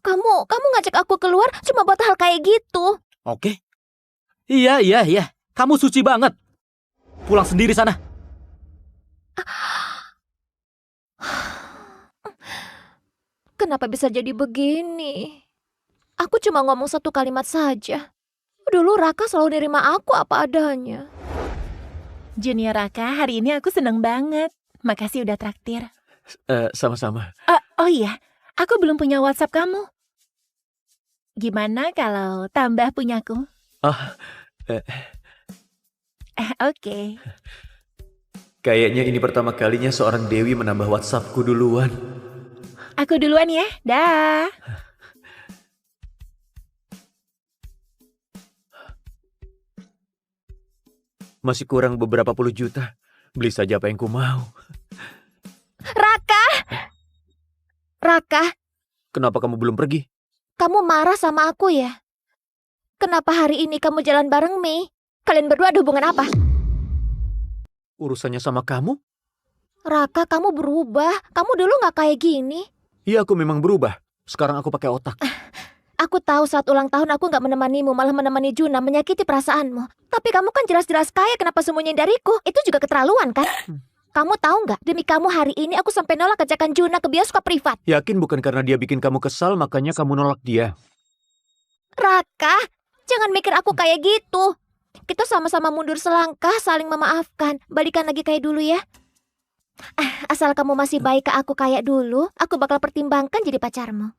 Kamu ngajak aku keluar cuma buat hal kayak gitu. Oke. Iya. Kamu suci banget. Pulang sendiri sana. Kenapa bisa jadi begini? Aku cuma ngomong satu kalimat saja. Dulu Raka selalu nerima aku apa adanya. Junior Raka, hari ini aku seneng banget. Makasih udah traktir. Sama-sama. Oh iya, aku belum punya WhatsApp kamu. Gimana kalau tambah punyaku? Oke. Kayaknya ini pertama kalinya seorang Dewi menambah WhatsAppku duluan. Aku duluan ya. Dah. Masih kurang beberapa puluh juta. Beli saja apa yang ku mau. Raka, Kenapa kamu belum pergi? kamu marah sama aku ya? Kenapa hari ini kamu jalan bareng Mei? Kalian berdua ada hubungan apa? Urusannya sama kamu? Raka, kamu berubah. Kamu dulu nggak kayak gini. Iya, aku memang berubah. Sekarang aku pakai otak. Aku tahu saat ulang tahun aku nggak menemanimu, malah menemani Juna, menyakiti perasaanmu. Tapi kamu kan jelas-jelas kaya, kenapa sembunyiin dariku? Itu juga keterlaluan kan? Kamu tahu nggak? Demi kamu hari ini aku sampai nolak ajakan Juna ke bioskop privat. Yakin bukan karena dia bikin kamu kesal, makanya kamu nolak dia? Raka, jangan mikir aku kayak gitu. Kita sama-sama mundur selangkah, saling memaafkan. Balikan lagi kayak dulu ya. Asal kamu masih baik ke aku kayak dulu, aku bakal pertimbangkan jadi pacarmu.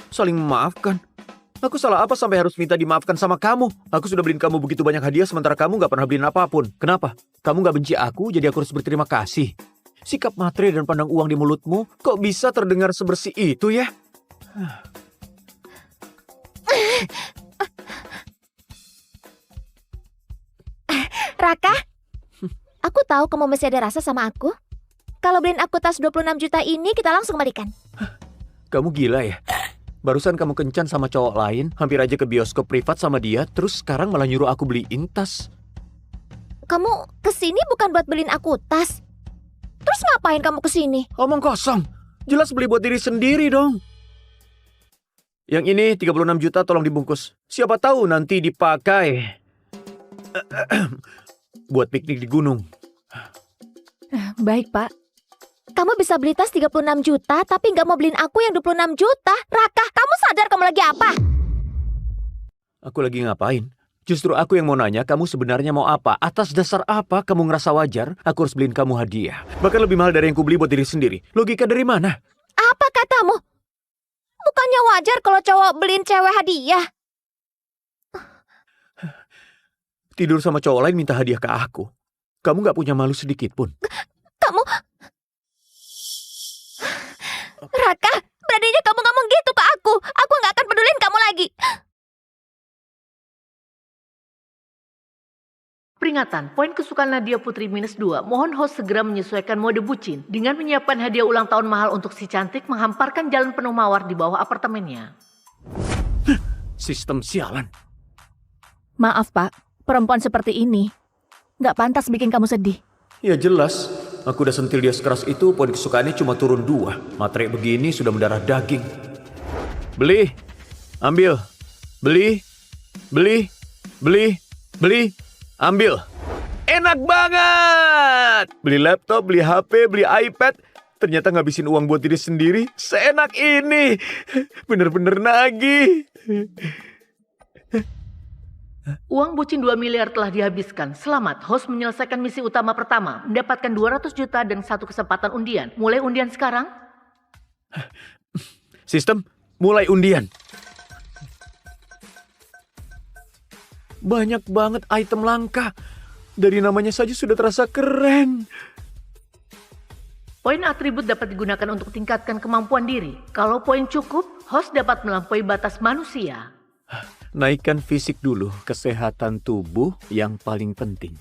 Saling memaafkan? Aku salah apa sampai harus minta dimaafkan sama kamu? Aku sudah beliin kamu begitu banyak hadiah sementara kamu gak pernah beliin apapun. Kenapa? Kamu gak benci aku, jadi aku harus berterima kasih. Sikap matre dan pandang uang di mulutmu kok bisa terdengar sebersih itu ya? Raka, aku tahu kamu masih ada rasa sama aku. Kalau beliin aku tas 26 juta ini, kita langsung balikan. Kamu gila ya? Barusan kamu kencan sama cowok lain, hampir aja ke bioskop privat sama dia, terus sekarang malah nyuruh aku beliin tas. Kamu kesini bukan buat beliin aku tas. Terus ngapain kamu kesini? Omong kosong. Jelas beli buat diri sendiri dong. Yang ini 36 juta tolong dibungkus. Siapa tahu nanti dipakai buat piknik di gunung. Baik, Pak. Kamu bisa beli tas 36 juta, tapi nggak mau beliin aku yang 26 juta. Raka, kamu sadar kamu lagi apa? Aku lagi ngapain? Justru aku yang mau nanya, kamu sebenarnya mau apa? Atas dasar apa kamu ngerasa wajar aku harus beliin kamu hadiah? Bahkan lebih mahal dari yang ku beli buat diri sendiri. Logika dari mana? Apa katamu? Bukannya wajar kalau cowok beliin cewek hadiah? Tidur sama cowok lain minta hadiah ke aku. Kamu gak punya malu sedikit pun. Kamu... Raka, beraninya kamu ngomong gitu ke aku. Aku nggak akan pedulin kamu lagi. Peringatan, poin kesukaan Nadia Putri -2. Mohon host segera menyesuaikan mode bucin dengan menyiapkan hadiah ulang tahun mahal untuk si cantik menghamparkan jalan penuh mawar di bawah apartemennya. Sistem sialan. Maaf, Pak. Perempuan seperti ini nggak pantas bikin kamu sedih. Ya jelas. Aku udah sentil dia sekeras itu, poin kesukaannya cuma turun 2. Materai begini sudah mendarah daging. Beli. Ambil. Beli. Beli. Beli. Beli. Ambil. Enak banget. Beli laptop, beli HP, beli iPad. Ternyata ngabisin uang buat diri sendiri. Seenak ini. Bener-bener nagih. Uang bucin 2 miliar telah dihabiskan. Selamat, host menyelesaikan misi utama pertama. Mendapatkan 200 juta dan 1 kesempatan undian. Mulai undian sekarang. Sistem, mulai undian. Banyak banget item langka. Dari namanya saja sudah terasa keren. Poin atribut dapat digunakan untuk tingkatkan kemampuan diri. Kalau poin cukup, host dapat melampaui batas manusia. Naikkan fisik dulu, kesehatan tubuh yang paling penting.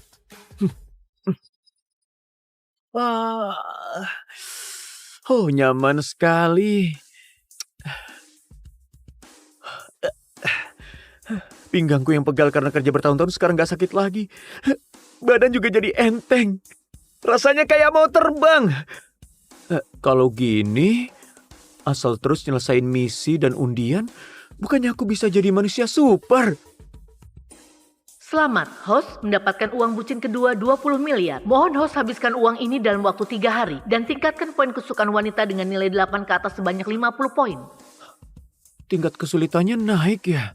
Oh, nyaman sekali. Pinggangku yang pegal karena kerja bertahun-tahun sekarang gak sakit lagi. Badan juga jadi enteng. Rasanya kayak mau terbang. Kalau gini, asal terus nyelesain misi dan undian, bukannya aku bisa jadi manusia super? Selamat, host mendapatkan uang bucin kedua 20 miliar. Mohon host habiskan uang ini dalam waktu 3 hari. Dan tingkatkan poin kesukaan wanita dengan nilai 8 ke atas sebanyak 50 poin. Tingkat kesulitannya naik ya?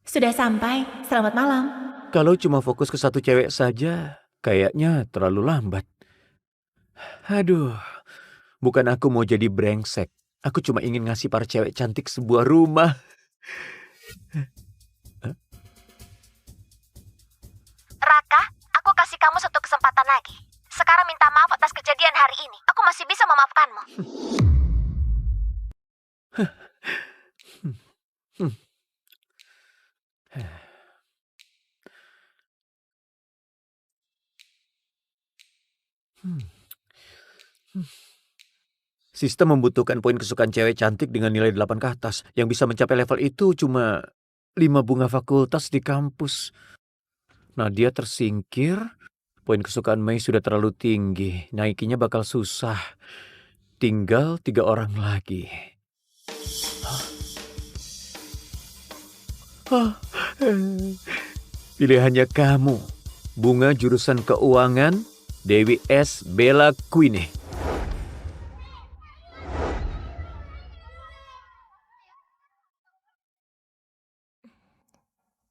Sudah sampai. Selamat malam. Kalau cuma fokus ke satu cewek saja, kayaknya terlalu lambat. Aduh, bukan aku mau jadi brengsek. Aku cuma ingin ngasih para cewek cantik sebuah rumah. Raka, aku kasih kamu satu kesempatan lagi. Sekarang minta maaf atas kejadian hari ini. Aku masih bisa memaafkanmu. Sistem membutuhkan poin kesukaan cewek cantik dengan nilai 8 ke atas. Yang bisa mencapai level itu cuma 5 bunga fakultas di kampus. Nadia tersingkir. Poin kesukaan Mei sudah terlalu tinggi. Naikinya bakal susah. Tinggal 3 orang lagi. Pilihannya kamu. Bunga jurusan keuangan, Dewi S. Bella Queen.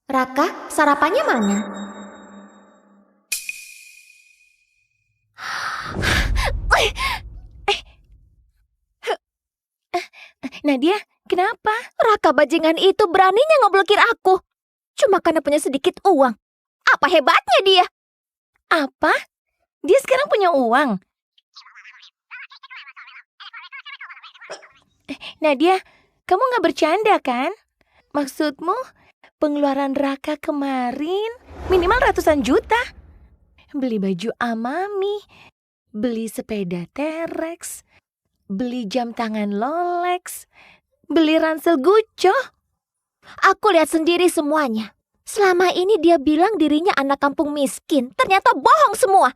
Raka, sarapannya mana? Nadia, kenapa? Raka bajingan itu beraninya ngeblokir aku. Cuma karena punya sedikit uang. Apa hebatnya dia? Apa? Dia sekarang punya uang. Nadia, kamu gak bercanda kan? Maksudmu, pengeluaran Raka kemarin minimal ratusan juta. Beli baju Amami, beli sepeda T-Rex, beli jam tangan Rolex, beli ransel Gucci. Aku lihat sendiri semuanya. Selama ini dia bilang dirinya anak kampung miskin. Ternyata bohong semua.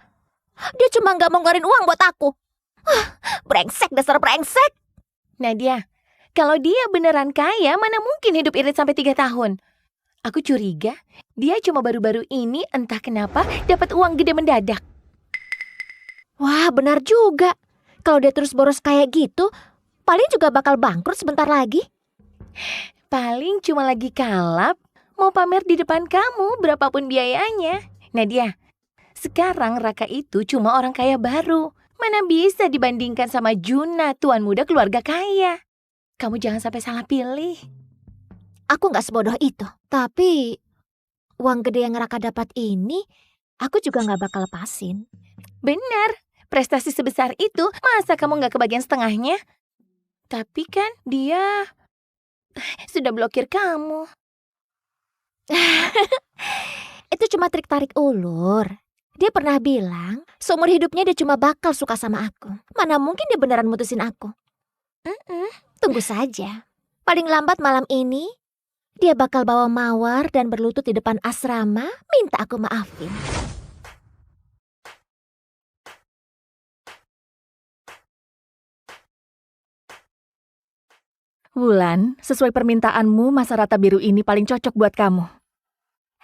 Dia cuma gak mau ngeluarin uang buat aku. Brengsek, dasar brengsek. Nadia, kalau dia beneran kaya, mana mungkin hidup irit sampai 3 tahun? Aku curiga, dia cuma baru-baru ini entah kenapa dapat uang gede mendadak. Wah, benar juga. Kalau dia terus boros kayak gitu, paling juga bakal bangkrut sebentar lagi. Paling cuma lagi kalap, mau pamer di depan kamu berapapun biayanya. Nadia, sekarang Raka itu cuma orang kaya baru. Mana bisa dibandingkan sama Juna, tuan muda keluarga kaya. Kamu jangan sampai salah pilih. Aku gak sebodoh itu. Tapi uang gede yang Raka dapat ini, aku juga gak bakal lepasin. Benar, prestasi sebesar itu, masa kamu gak kebagian setengahnya? Tapi kan dia sudah blokir kamu. Itu cuma trik tarik ulur. Dia pernah bilang, seumur hidupnya dia cuma bakal suka sama aku. Mana mungkin dia beneran mutusin aku. Tunggu saja. Paling lambat malam ini, dia bakal bawa mawar dan berlutut di depan asrama, minta aku maafin. Wulan, sesuai permintaanmu, masa rata biru ini paling cocok buat kamu.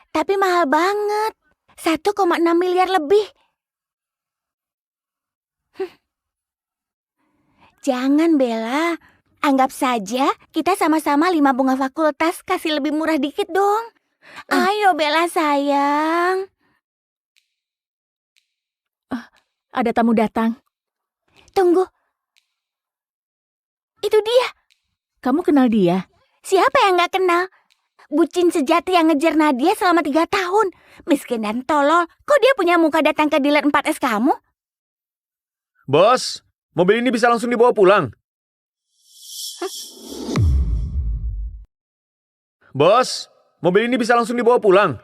Tapi mahal banget. 1,6 miliar lebih. Jangan, Bella. Anggap saja kita sama-sama 5 bunga fakultas, kasih lebih murah dikit dong. Ayo Bella sayang. Ada tamu datang. Tunggu. Itu dia. Kamu kenal dia? Siapa yang gak kenal? Bucin sejati yang ngejar Nadia selama 3 tahun. Miskin dan tolol. Kok dia punya muka datang ke dealer 4S kamu? Bos, mobil ini bisa langsung dibawa pulang. Bos, mobil ini bisa langsung dibawa pulang.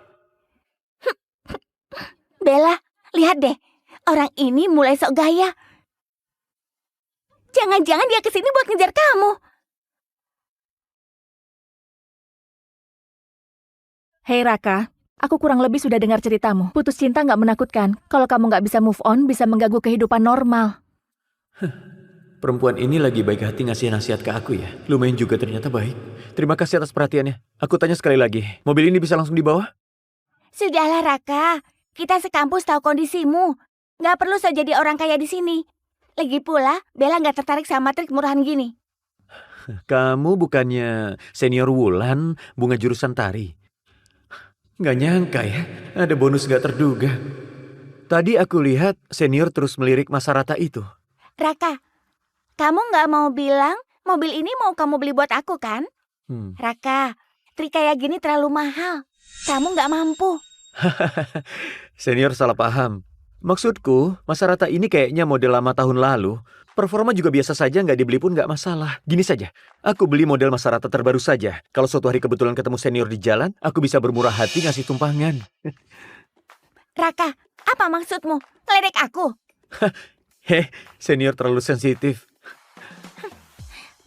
Bella, lihat deh. Orang ini mulai sok gaya. Jangan-jangan dia kesini buat ngejar kamu. Hei Raka, aku kurang lebih sudah dengar ceritamu. Putus cinta nggak menakutkan. Kalau kamu nggak bisa move on, bisa mengganggu kehidupan normal. Perempuan ini lagi baik hati ngasih nasihat ke aku ya. Lumayan juga ternyata baik. Terima kasih atas perhatiannya. Aku tanya sekali lagi, mobil ini bisa langsung dibawa? Sudahlah Raka, kita sekampus tahu kondisimu. Nggak perlu so jadi orang kaya di sini. Lagi pula, Bella nggak tertarik sama trik murahan gini. Kamu bukannya senior Wulan, bunga jurusan tari? Nggak nyangka ya, ada bonus nggak terduga. Tadi aku lihat senior terus melirik Mas Rata itu. Raka, kamu nggak mau bilang mobil ini mau kamu beli buat aku kan? Raka, trik kayak gini terlalu mahal. Kamu nggak mampu. Senior salah paham. Maksudku, Mas Rata ini kayaknya model lama tahun lalu. Performa juga biasa saja, nggak dibeli pun nggak masalah. Gini saja, aku beli model Mas Rata terbaru saja. Kalau suatu hari kebetulan ketemu senior di jalan, aku bisa bermurah hati ngasih tumpangan. Raka, apa maksudmu? Ngeledek aku? Heh, senior terlalu sensitif.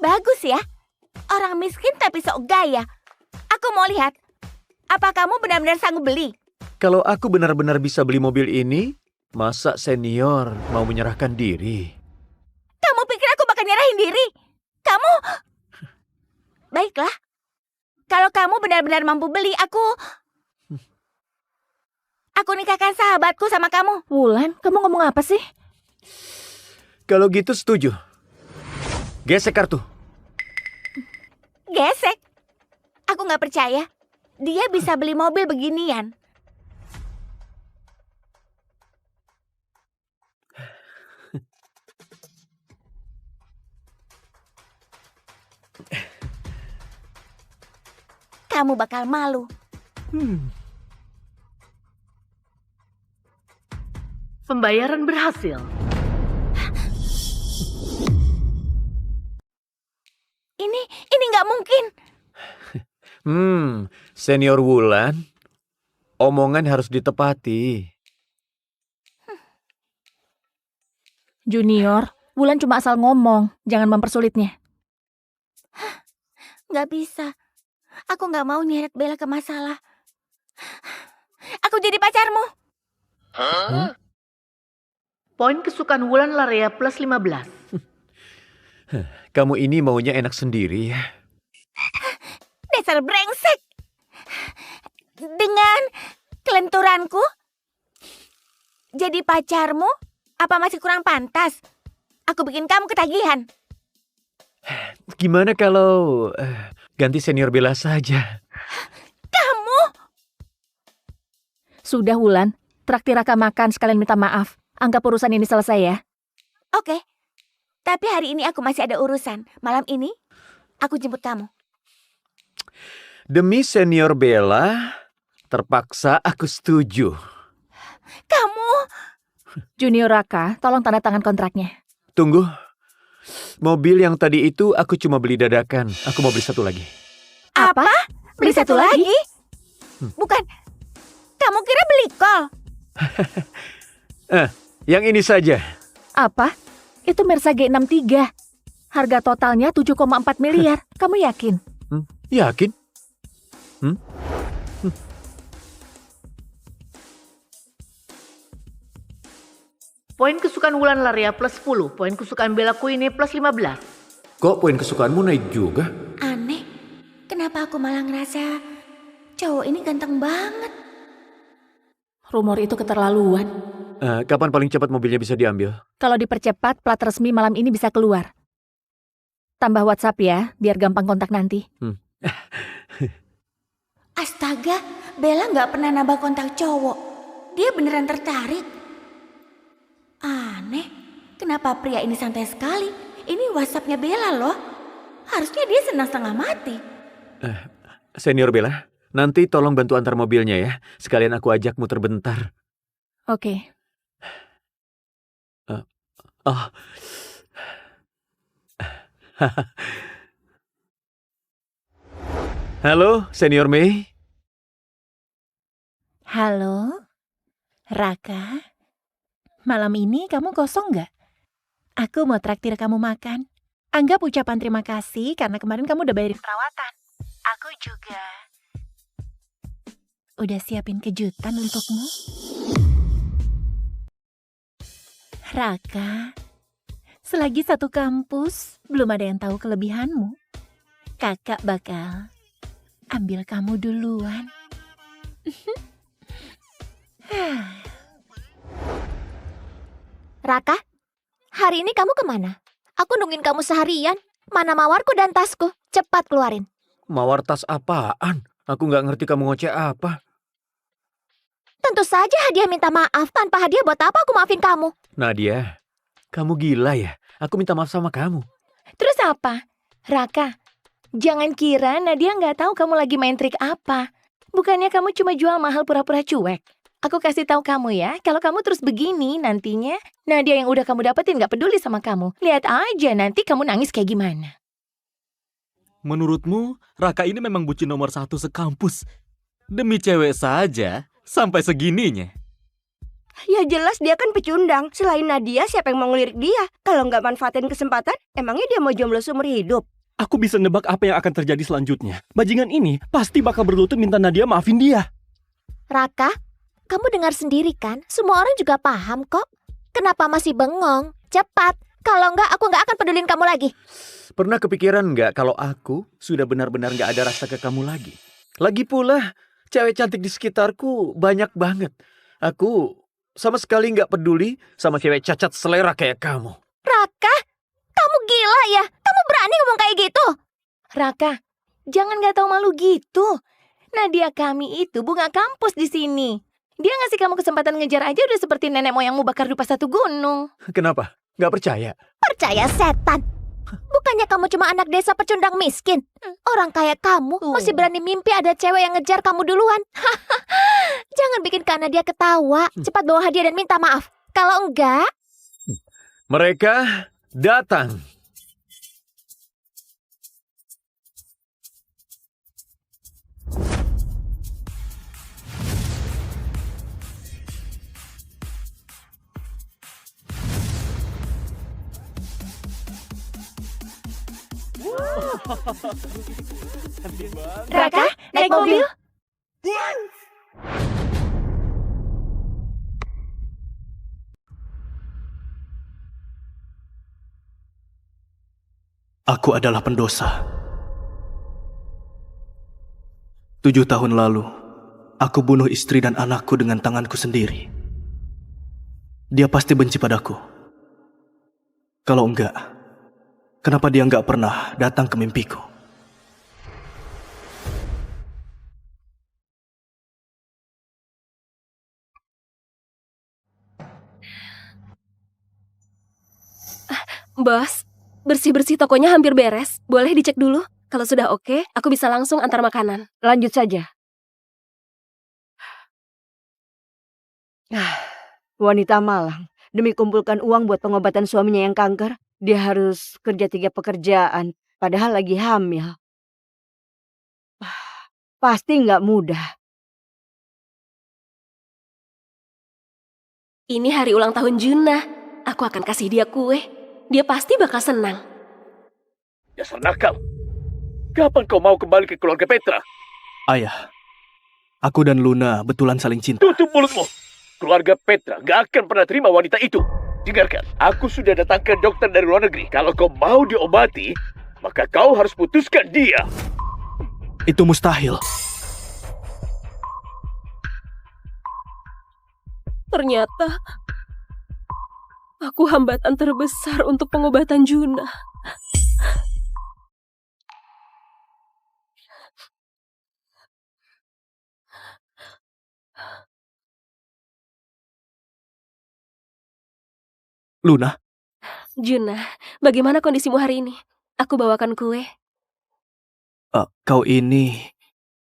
Bagus ya. Orang miskin tapi sok gaya. Aku mau lihat. Apa kamu benar-benar sanggup beli? Kalau aku benar-benar bisa beli mobil ini, masa senior mau menyerahkan diri? Kamu pikir aku bakal nyerahin diri? Kamu... Baiklah. Kalau kamu benar-benar mampu beli, aku nikahkan sahabatku sama kamu. Wulan, kamu ngomong apa sih? Kalau gitu setuju. Gesek kartu. Gesek? Aku nggak percaya. Dia bisa beli mobil beginian. Kamu bakal malu. Pembayaran berhasil. Ini nggak mungkin. Senior Wulan, omongan harus ditepati. Junior, Wulan cuma asal ngomong, jangan mempersulitnya. Nggak bisa. Aku nggak mau nyeret Bella ke masalah. Aku jadi pacarmu. Poin kesukaan Wulan Larea plus 15. Kamu ini maunya enak sendiri ya. Dasar brengsek. Dengan kelenturanku? Jadi pacarmu? Apa masih kurang pantas? Aku bikin kamu ketagihan. Gimana kalau ganti senior Bella saja? Kamu? Sudah Wulan, traktir Raka makan sekalian minta maaf. Anggap urusan ini selesai ya. Oke. Tapi hari ini aku masih ada urusan. Malam ini aku jemput kamu. Demi senior Bella, terpaksa aku setuju. Kamu? Junior Raka, tolong tanda tangan kontraknya. Tunggu. Mobil yang tadi itu aku cuma beli dadakan. Aku mau beli satu lagi. Apa? Beli satu lagi? Bukan. Kamu kira beli kol? Yang ini saja. Apa? Itu Mersa G63. Harga totalnya 7,4 miliar. Kamu yakin? Yakin? Poin kesukaan Wulan Larea plus 10. Poin kesukaan Bella Queenie plus 15. Kok poin kesukaanmu naik juga? Aneh. Kenapa aku malah ngerasa cowok ini ganteng banget? Rumor itu keterlaluan. Kapan paling cepat mobilnya bisa diambil? Kalau dipercepat, plat resmi malam ini bisa keluar. Tambah WhatsApp ya, biar gampang kontak nanti. Astaga, Bella nggak pernah nambah kontak cowok. Dia beneran tertarik. Aneh, kenapa pria ini santai sekali? Ini WhatsAppnya Bella loh. Harusnya dia senang setengah mati. Senior Bella, nanti tolong bantu antar mobilnya ya. Sekalian aku ajak muter bentar. Oke. Oh. Halo, Senior Mei. Halo, Raka. Malam ini kamu kosong nggak? Aku mau traktir kamu makan. Anggap ucapan terima kasih karena kemarin kamu udah bayarin perawatan. Aku juga udah siapin kejutan untukmu. Raka, selagi satu kampus, belum ada yang tahu kelebihanmu. Kakak bakal ambil kamu duluan. Raka, hari ini kamu kemana? Aku nungguin kamu seharian. Mana mawarku dan tasku? Cepat keluarin. Mawar tas apaan? Aku nggak ngerti kamu ngoceh apa. Tentu saja hadiah minta maaf. Tanpa hadiah buat apa aku maafin kamu? Nadia, kamu gila ya? Aku minta maaf sama kamu. Terus apa? Raka, jangan kira Nadia nggak tahu kamu lagi main trik apa. Bukannya kamu cuma jual mahal pura-pura cuek. Aku kasih tahu kamu ya, kalau kamu terus begini nantinya, Nadia yang udah kamu dapetin nggak peduli sama kamu. Lihat aja nanti kamu nangis kayak gimana. Menurutmu, Raka ini memang bucin nomor 1 sekampus. Demi cewek saja, sampai segininya. Ya jelas dia kan pecundang. Selain Nadia, siapa yang mau ngelirik dia? Kalau nggak manfaatin kesempatan, emangnya dia mau jomblo seumur hidup? Aku bisa nebak apa yang akan terjadi selanjutnya. Bajingan ini pasti bakal berlutut minta Nadia maafin dia. Raka, kamu dengar sendiri kan? Semua orang juga paham kok. Kenapa masih bengong? Cepat. Kalau enggak, aku nggak akan pedulin kamu lagi. Pernah kepikiran nggak kalau aku sudah benar-benar nggak ada rasa ke kamu lagi? Lagi pula, cewek cantik di sekitarku banyak banget. Aku sama sekali nggak peduli sama cewek cacat selera kayak kamu. Raka, kamu gila ya? Kamu berani ngomong kayak gitu? Raka, jangan nggak tahu malu gitu. Nadia kami itu bunga kampus di sini. Dia ngasih kamu kesempatan ngejar aja udah seperti nenek moyangmu bakar dupa satu gunung. Kenapa? Nggak percaya? Percaya setan. Bukannya kamu cuma anak desa pecundang miskin? Orang kayak kamu masih berani mimpi ada cewek yang ngejar kamu duluan. Jangan bikin Kak Nadia ketawa. Cepat bawa hadiah dan minta maaf. Kalau enggak... Mereka datang. Raka, naik mobil. Aku adalah pendosa. 7 tahun lalu, aku bunuh istri dan anakku dengan tanganku sendiri. Dia pasti benci padaku. Kalau enggak, kenapa dia enggak pernah datang ke mimpiku? Bos, bersih-bersih tokonya hampir beres. Boleh dicek dulu? Kalau sudah oke, aku bisa langsung antar makanan. Lanjut saja. Wanita malang. Demi kumpulkan uang buat pengobatan suaminya yang kanker, dia harus kerja 3 pekerjaan. Padahal lagi hamil. Pasti nggak mudah. Ini hari ulang tahun Juna. Aku akan kasih dia kue. Dia pasti bakal senang. Dasar nakal. Kapan kau mau kembali ke keluarga Petra? Ayah, aku dan Luna betulan saling cinta. Tutup mulutmu. Keluarga Petra gak akan pernah terima wanita itu. Dengarkan, aku sudah datang ke dokter dari luar negeri. Kalau kau mau diobati, maka kau harus putuskan dia. Itu mustahil. Ternyata aku hambatan terbesar untuk pengobatan Juna. Luna, Juna, bagaimana kondisimu hari ini? Aku bawakan kue. kau ini...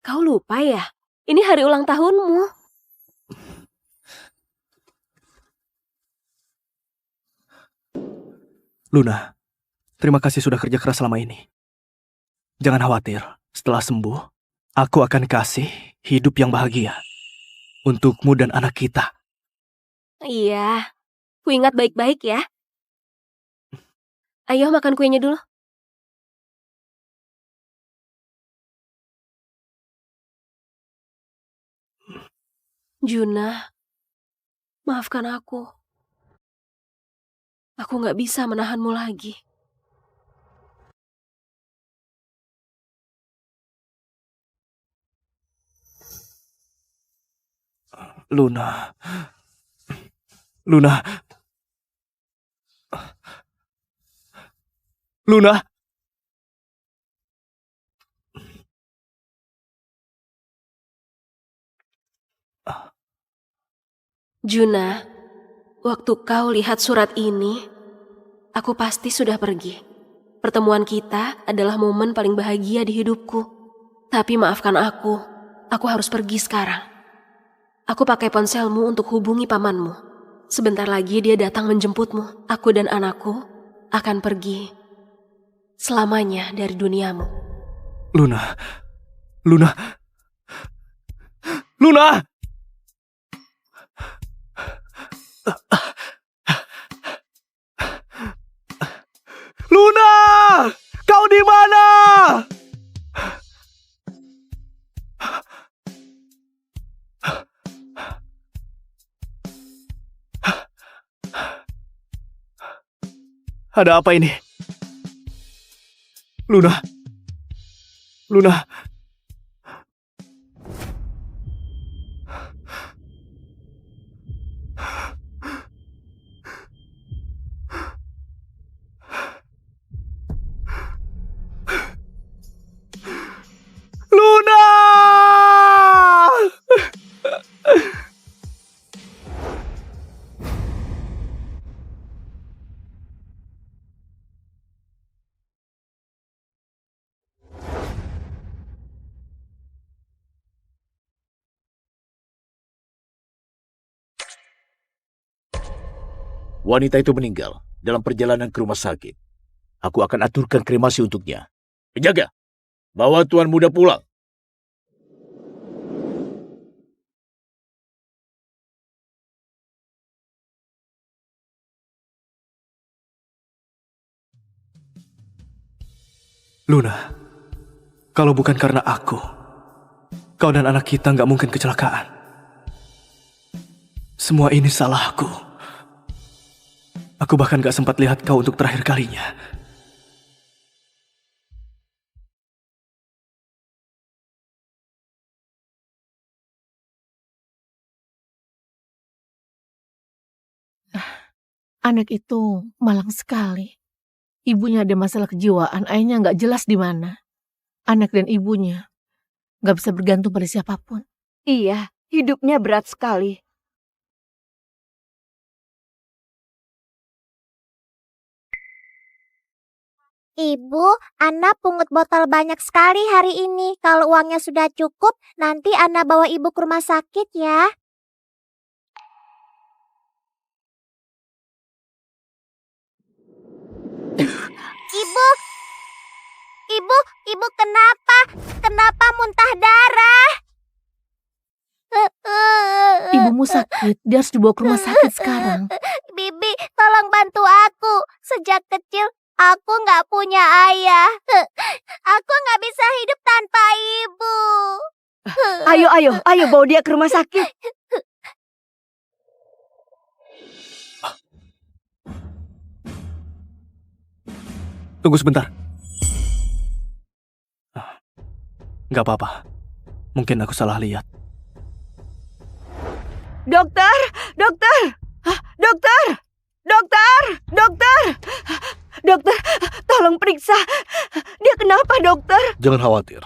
Kau lupa ya? Ini hari ulang tahunmu. Luna, terima kasih sudah kerja keras selama ini. Jangan khawatir, setelah sembuh, aku akan kasih hidup yang bahagia untukmu dan anak kita. Iya, ku ingat baik-baik ya. Ayo makan kuenya dulu. Juna, maafkan aku. Aku nggak bisa menahanmu lagi. Luna. Luna. Luna. Juna, waktu kau lihat surat ini, aku pasti sudah pergi. Pertemuan kita adalah momen paling bahagia di hidupku. Tapi maafkan aku harus pergi sekarang. Aku pakai ponselmu untuk hubungi pamanmu. Sebentar lagi dia datang menjemputmu. Aku dan anakku akan pergi selamanya dari duniamu. Luna. Luna. Luna! Luna! Kau di mana? Ada apa ini? Luna. Luna. Luna! Wanita itu meninggal dalam perjalanan ke rumah sakit. Aku akan aturkan kremasi untuknya. Penjaga, bawa tuan muda pulang. Luna, kalau bukan karena aku, kau dan anak kita nggak mungkin kecelakaan. Semua ini salahku. Aku bahkan gak sempat lihat kau untuk terakhir kalinya. Anak itu malang sekali. Ibunya ada masalah kejiwaan, ayahnya nggak jelas di mana. Anak dan ibunya nggak bisa bergantung pada siapapun. Iya, hidupnya berat sekali. Ibu, Ana pungut botol banyak sekali hari ini. Kalau uangnya sudah cukup, nanti Ana bawa ibu ke rumah sakit ya. Ibu kenapa? Kenapa muntah darah? Ibumu sakit, dia harus dibawa ke rumah sakit sekarang. Bibi, tolong bantu aku. Sejak kecil, aku nggak punya ayah. Aku nggak bisa hidup tanpa ibu. Ayo bawa dia ke rumah sakit. Tunggu sebentar. Gak apa-apa. Mungkin aku salah lihat. Dokter! Dokter, tolong periksa. Dia kenapa, dokter? Jangan khawatir.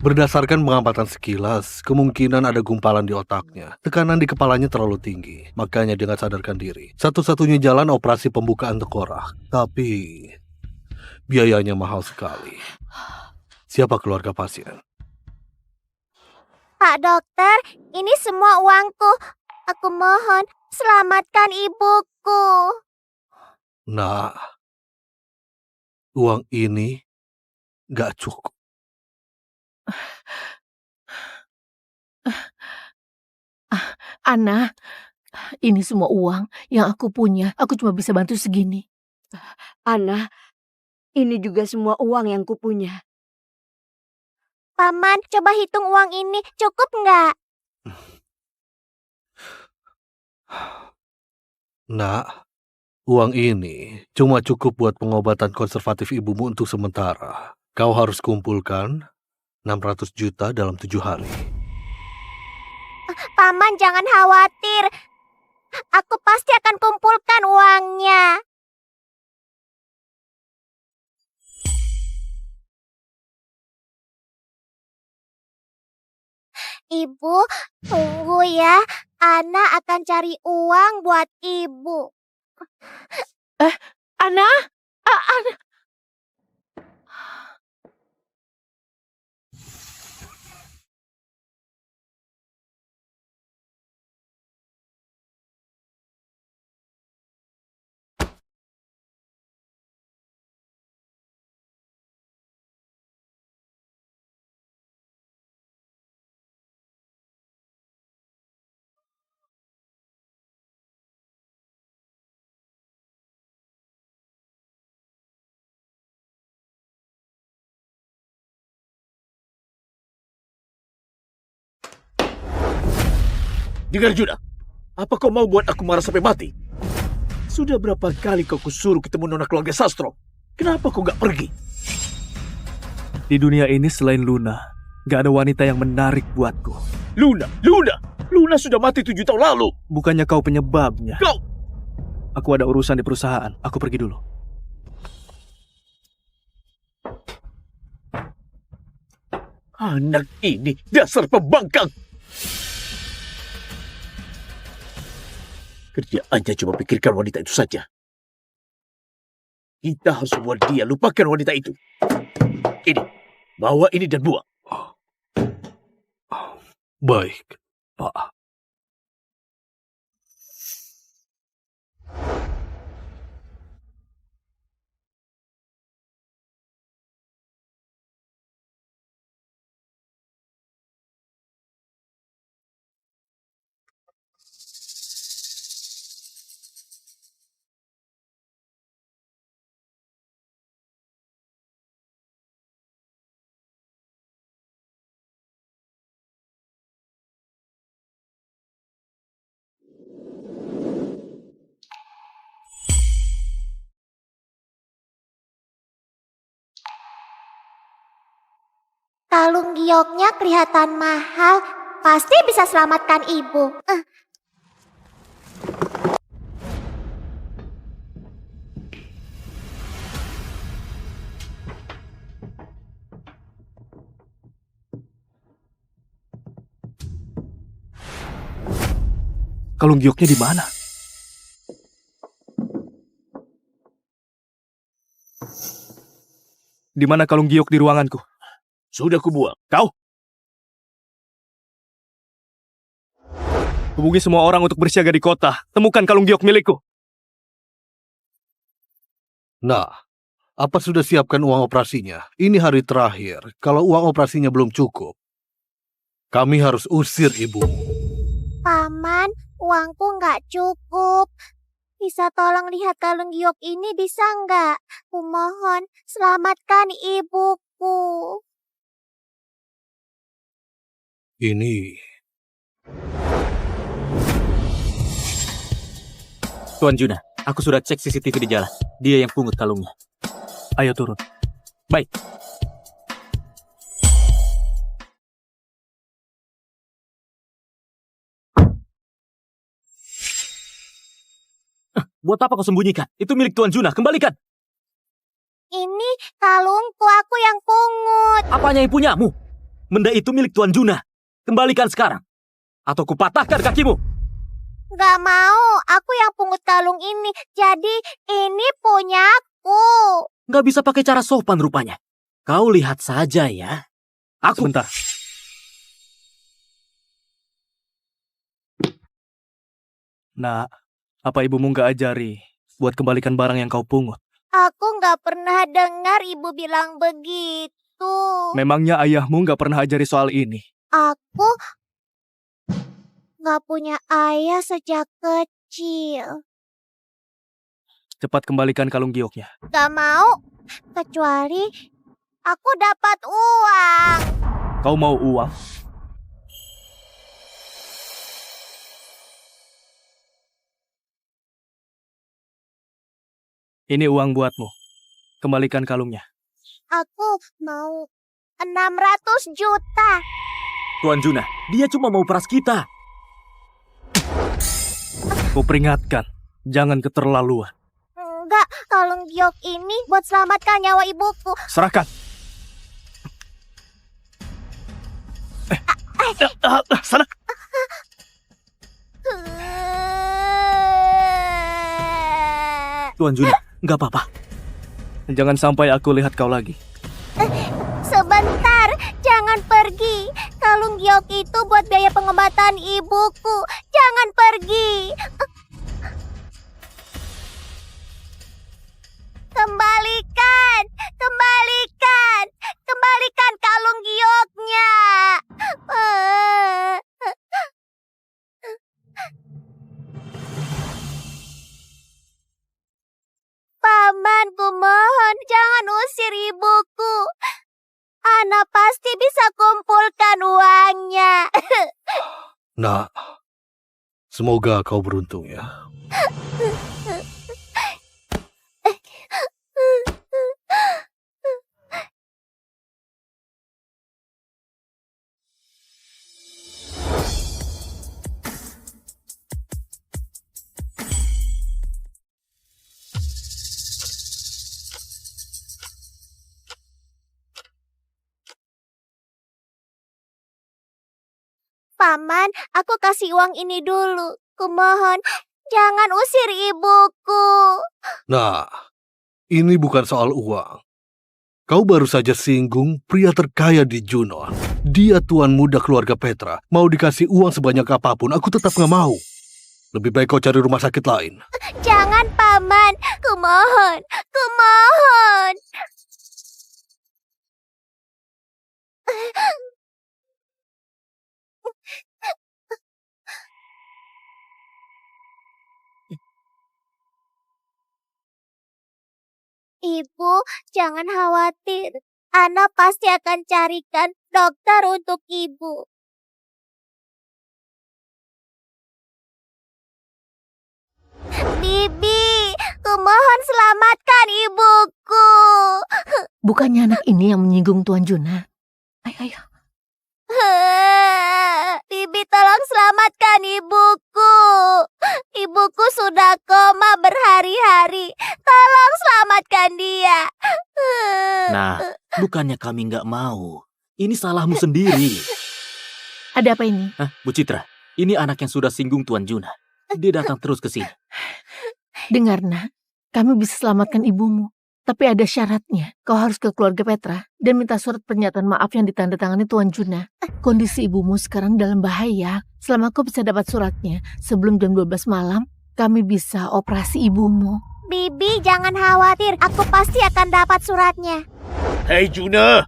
Berdasarkan pengamatan sekilas, kemungkinan ada gumpalan di otaknya. Tekanan di kepalanya terlalu tinggi, makanya dia nggak sadarkan diri. Satu-satunya jalan operasi pembukaan tengkorak, tapi biayanya mahal sekali. Siapa keluarga pasien? Pak dokter, ini semua uangku. Aku mohon, selamatkan ibuku. Nak, uang ini gak cukup. Ana, ini semua uang yang aku punya. Aku cuma bisa bantu segini. Ana, ini juga semua uang yang kupunya. Paman, coba hitung uang ini. Cukup nggak? Nak, uang ini cuma cukup buat pengobatan konservatif ibumu untuk sementara. Kau harus kumpulkan 600 juta dalam 7 hari. Paman, jangan khawatir. Aku pasti akan kumpulkan uangnya. Ibu, tunggu ya. Ana akan cari uang buat ibu. Ana? Ana? Dengar Juna, apa kau mau buat aku marah sampai mati? Sudah berapa kali kau kusuruh ketemu nona keluarga Sastro? Kenapa kau gak pergi? Di dunia ini selain Luna, gak ada wanita yang menarik buatku. Luna sudah mati 7 tahun lalu. Bukannya kau penyebabnya. Kau! Aku ada urusan di perusahaan. Aku pergi dulu. Anak ini dasar pembangkang. Kerjaannya cuma pikirkan wanita itu saja. Kita harus buat dia lupakan wanita itu. Ini, bawa ini dan buang. Baik, Pak. Kalung gioknya kelihatan mahal. Pasti bisa selamatkan ibu. Kalung gioknya di mana? Di mana kalung giok di ruanganku? Sudah kubuang. Kau? Hubungi semua orang untuk bersiaga di kota. Temukan kalung giok milikku. Nah, apa sudah siapkan uang operasinya? Ini hari terakhir. Kalau uang operasinya belum cukup, kami harus usir ibumu. Paman, uangku nggak cukup. Bisa tolong lihat kalung giok ini bisa nggak? Kumohon, selamatkan ibuku. Ini... Tuan Juna, aku sudah cek CCTV di jalan. Dia yang pungut kalungnya. Ayo turun. Baik. Buat apa kau sembunyikan? Itu milik Tuan Juna, kembalikan. Ini kalungku, aku yang pungut. Apanya yang punyamu? Benda itu milik Tuan Juna. Kembalikan sekarang. Atau kupatahkan kakimu. Gak mau, aku yang pungut kalung ini. Jadi ini punyaku. Gak bisa pakai cara sopan rupanya. Kau lihat saja ya. Aku... Sebentar. Nak, apa ibumu nggak ajari buat kembalikan barang yang kau pungut? Aku nggak pernah dengar ibu bilang begitu. Memangnya ayahmu nggak pernah ajari soal ini? Aku nggak punya ayah sejak kecil. Cepat kembalikan kalung gioknya. Gak mau, kecuali aku dapat uang. Kau mau uang? Ini uang buatmu. Kembalikan kalungnya. Aku mau 600 juta. Tuan Juna, dia cuma mau peras kita. Kuperingatkan, jangan keterlaluan. Enggak, kalung giok ini buat selamatkan nyawa ibuku. Serahkan. Sana. Tuan Juna, nggak apa-apa. Jangan sampai aku lihat kau lagi. Sebentar, jangan pergi. Kalung giok itu buat biaya pengobatan ibuku. Jangan pergi. Kembalikan, kembalikan, kembalikan kalung gioknya. Paman, kumohon jangan usir ibuku. Ana pasti bisa kumpulkan uangnya. Nak, semoga kau beruntung ya. Paman, aku kasih uang ini dulu. Kumohon, jangan usir ibuku. Nah, ini bukan soal uang. Kau baru saja singgung pria terkaya di Junon. Dia tuan muda keluarga Petra. Mau dikasih uang sebanyak apapun, aku tetap nggak mau. Lebih baik kau cari rumah sakit lain. Jangan, Paman. Kumohon, kumohon. Ibu, jangan khawatir. Ana pasti akan carikan dokter untuk ibu. Bibi, kumohon selamatkan ibuku. Bukannya anak ini yang menyinggung Tuan Juna? Ayo. Bibi, tolong selamatkan ibuku. Ibuku sudah koma berhari-hari. Tolong selamatkan dia. Nah, bukannya kami nggak mau. Ini salahmu sendiri. Ada apa ini? Hah, Bu Citra, ini anak yang sudah singgung Tuan Juna. Dia datang terus ke sini. Dengar, Nak. Kami bisa selamatkan ibumu. Tapi ada syaratnya. Kau harus ke keluarga Petra dan minta surat pernyataan maaf yang ditandatangani Tuan Juna. Kondisi ibumu sekarang dalam bahaya. Selama kau bisa dapat suratnya, sebelum jam 12 malam, kami bisa operasi ibumu. Bibi, jangan khawatir. Aku pasti akan dapat suratnya. Hei Juna,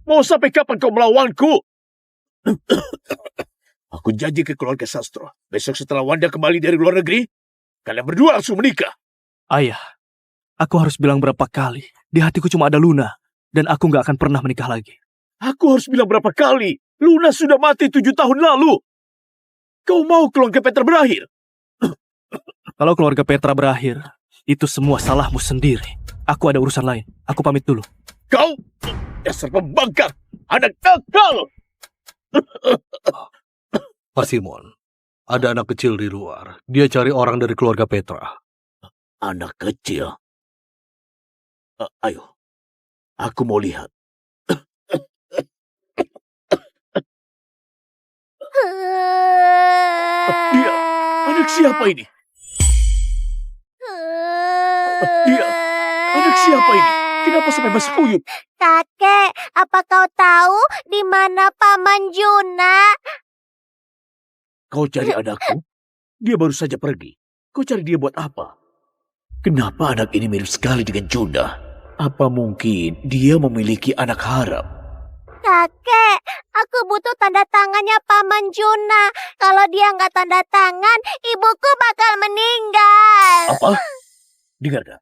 mau sampai kapan kau melawanku? Aku janji ke keluarga Sastro. Besok setelah Wanda kembali dari luar negeri, kalian berdua langsung menikah. Ayah, aku harus bilang berapa kali. Di hatiku cuma ada Luna. Dan aku nggak akan pernah menikah lagi. Aku harus bilang berapa kali. Luna sudah mati 7 tahun lalu. Kau mau keluarga Petra berakhir? Kalau keluarga Petra berakhir, itu semua salahmu sendiri. Aku ada urusan lain. Aku pamit dulu. Kau dasar pembangkang, anak nakal. Pak Simon, ada anak kecil di luar. Dia cari orang dari keluarga Petra. Anak kecil? Ayo, aku mau lihat. Dia, anak siapa ini? Dia, anak siapa ini? Kenapa sampai masuk uyut? Kakek, apa kau tahu di mana Paman Juna? Kau cari anakku? Dia baru saja pergi. Kau cari dia buat apa? Kenapa anak ini mirip sekali dengan Juna? Apa mungkin dia memiliki anak haram? Kakek, aku butuh tanda tangannya Paman Juna. Kalau dia nggak tanda tangan, ibuku bakal meninggal. Apa? Dengarkan.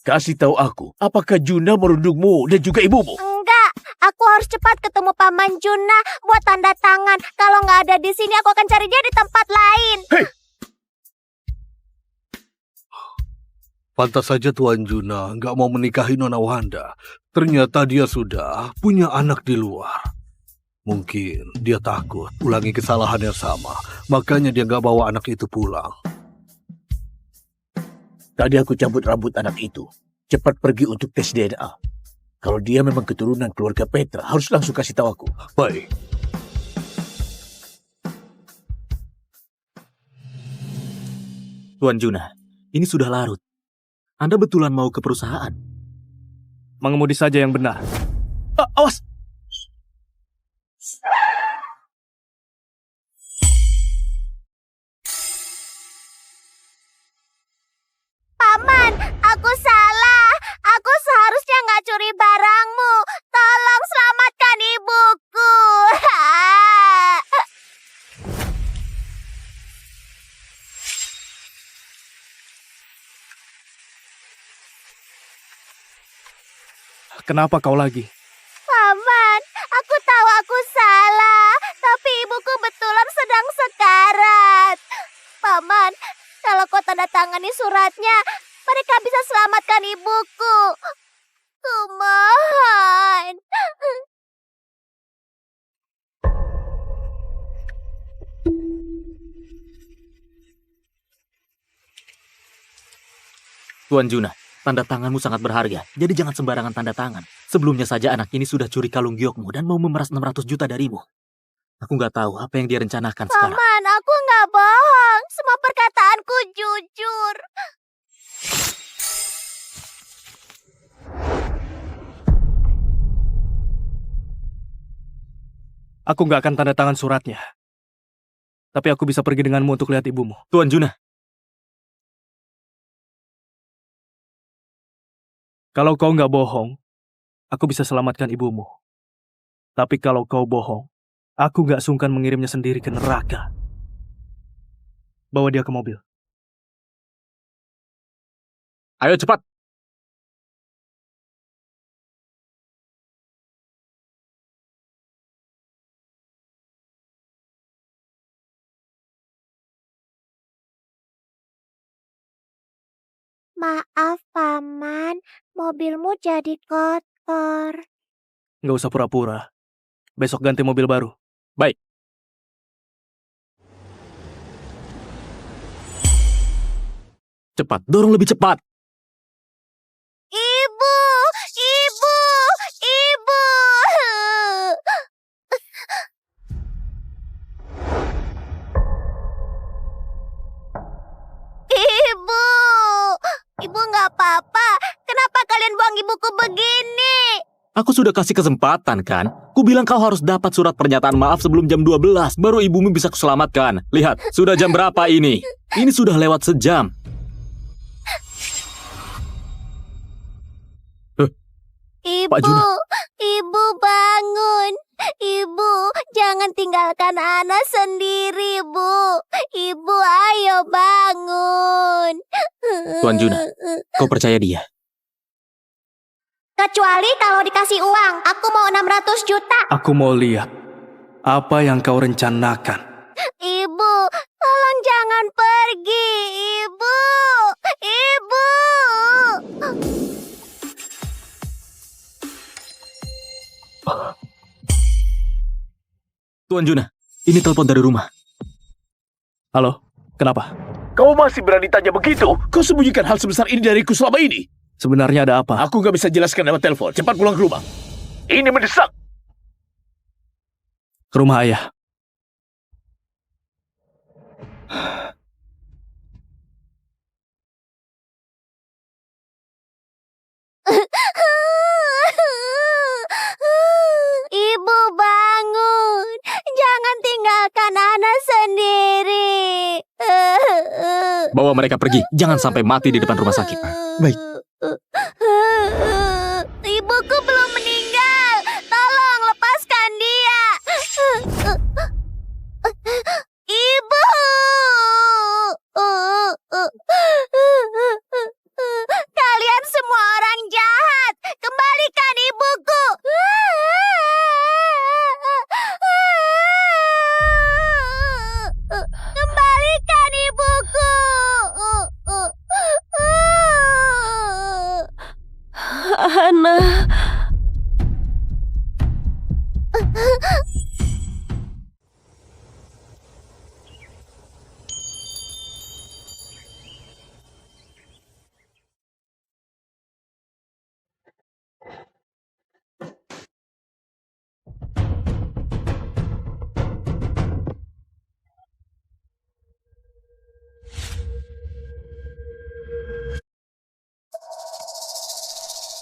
Kasih tahu aku, apakah Juna merundungmu dan juga ibumu? Enggak, aku harus cepat ketemu Paman Juna buat tanda tangan. Kalau nggak ada di sini, aku akan cari dia di tempat lain. Hei! Pantas saja Tuan Juna nggak mau menikahi Nona Wanda. Ternyata dia sudah punya anak di luar. Mungkin dia takut ulangi kesalahan yang sama. Makanya dia nggak bawa anak itu pulang. Tadi aku cabut rambut anak itu. Cepat pergi untuk tes DNA. Kalau dia memang keturunan keluarga Petra, harus langsung kasih tahu aku. Baik. Tuan Juna, ini sudah larut. Anda betulan mau ke perusahaan? Mengemudi saja yang benar. Awas! Paman, aku salah. Aku seharusnya nggak curi barangmu. Tolong selamatkan ibuku. Kenapa kau lagi? Paman, aku tahu aku salah. Tapi ibuku betulan sedang sekarat. Paman, kalau kau tanda tangani suratnya, mereka bisa selamatkan ibuku. Kumohon. Tuan Juna, tanda tanganmu sangat berharga, jadi jangan sembarangan tanda tangan. Sebelumnya saja anak ini sudah curi kalung giokmu dan mau memeras 600 juta darimu. Aku nggak tahu apa yang dia rencanakan sekarang. Paman, aku nggak bohong. Semua perkataanku jujur. Aku nggak akan tanda tangan suratnya. Tapi aku bisa pergi denganmu untuk lihat ibumu. Tuan Juna. Kalau kau nggak bohong, aku bisa selamatkan ibumu. Tapi kalau kau bohong, aku nggak sungkan mengirimnya sendiri ke neraka. Bawa dia ke mobil. Ayo cepat. Maaf, Paman. Mobilmu jadi kotor. Nggak usah pura-pura. Besok ganti mobil baru. Baik. Cepat, dorong lebih cepat. Ibu, ibu, ibu. Ibu, ibu nggak apa-apa. Kenapa kalian buang ibuku begini? Aku sudah kasih kesempatan kan? Ku bilang kau harus dapat surat pernyataan maaf sebelum jam 12. Baru ibumu bisa kuselamatkan. Lihat, sudah jam berapa ini? Ini sudah lewat sejam. Pak Ibu, Juna. ibu bangun. Ibu, jangan tinggalkan Ana sendiri, Bu. Ibu, ayo bangun. Tuan Juna, kau percaya dia? Kecuali kalau dikasih uang. Aku mau 600 juta. Aku mau lihat apa yang kau rencanakan. Ibu, tolong jangan pergi. Ibu, ibu. Tuan Juna, ini telepon dari rumah. Halo, kenapa? Kau masih berani tanya begitu? Kau sembunyikan hal sebesar ini dariku selama ini? Sebenarnya ada apa? Aku nggak bisa jelaskan lewat telepon. Cepat pulang ke rumah. Ini mendesak. Ke rumah ayah. Ibu bangun. Jangan tinggalkan Ana sendiri. Bawa mereka pergi. Jangan sampai mati di depan rumah sakit. Baik. Ibuku belum meninggal. Tolong lepaskan dia. Ibu. Kalian semua orang jahat. Kembalikan ibuku. Kembalikan ibuku. Hana.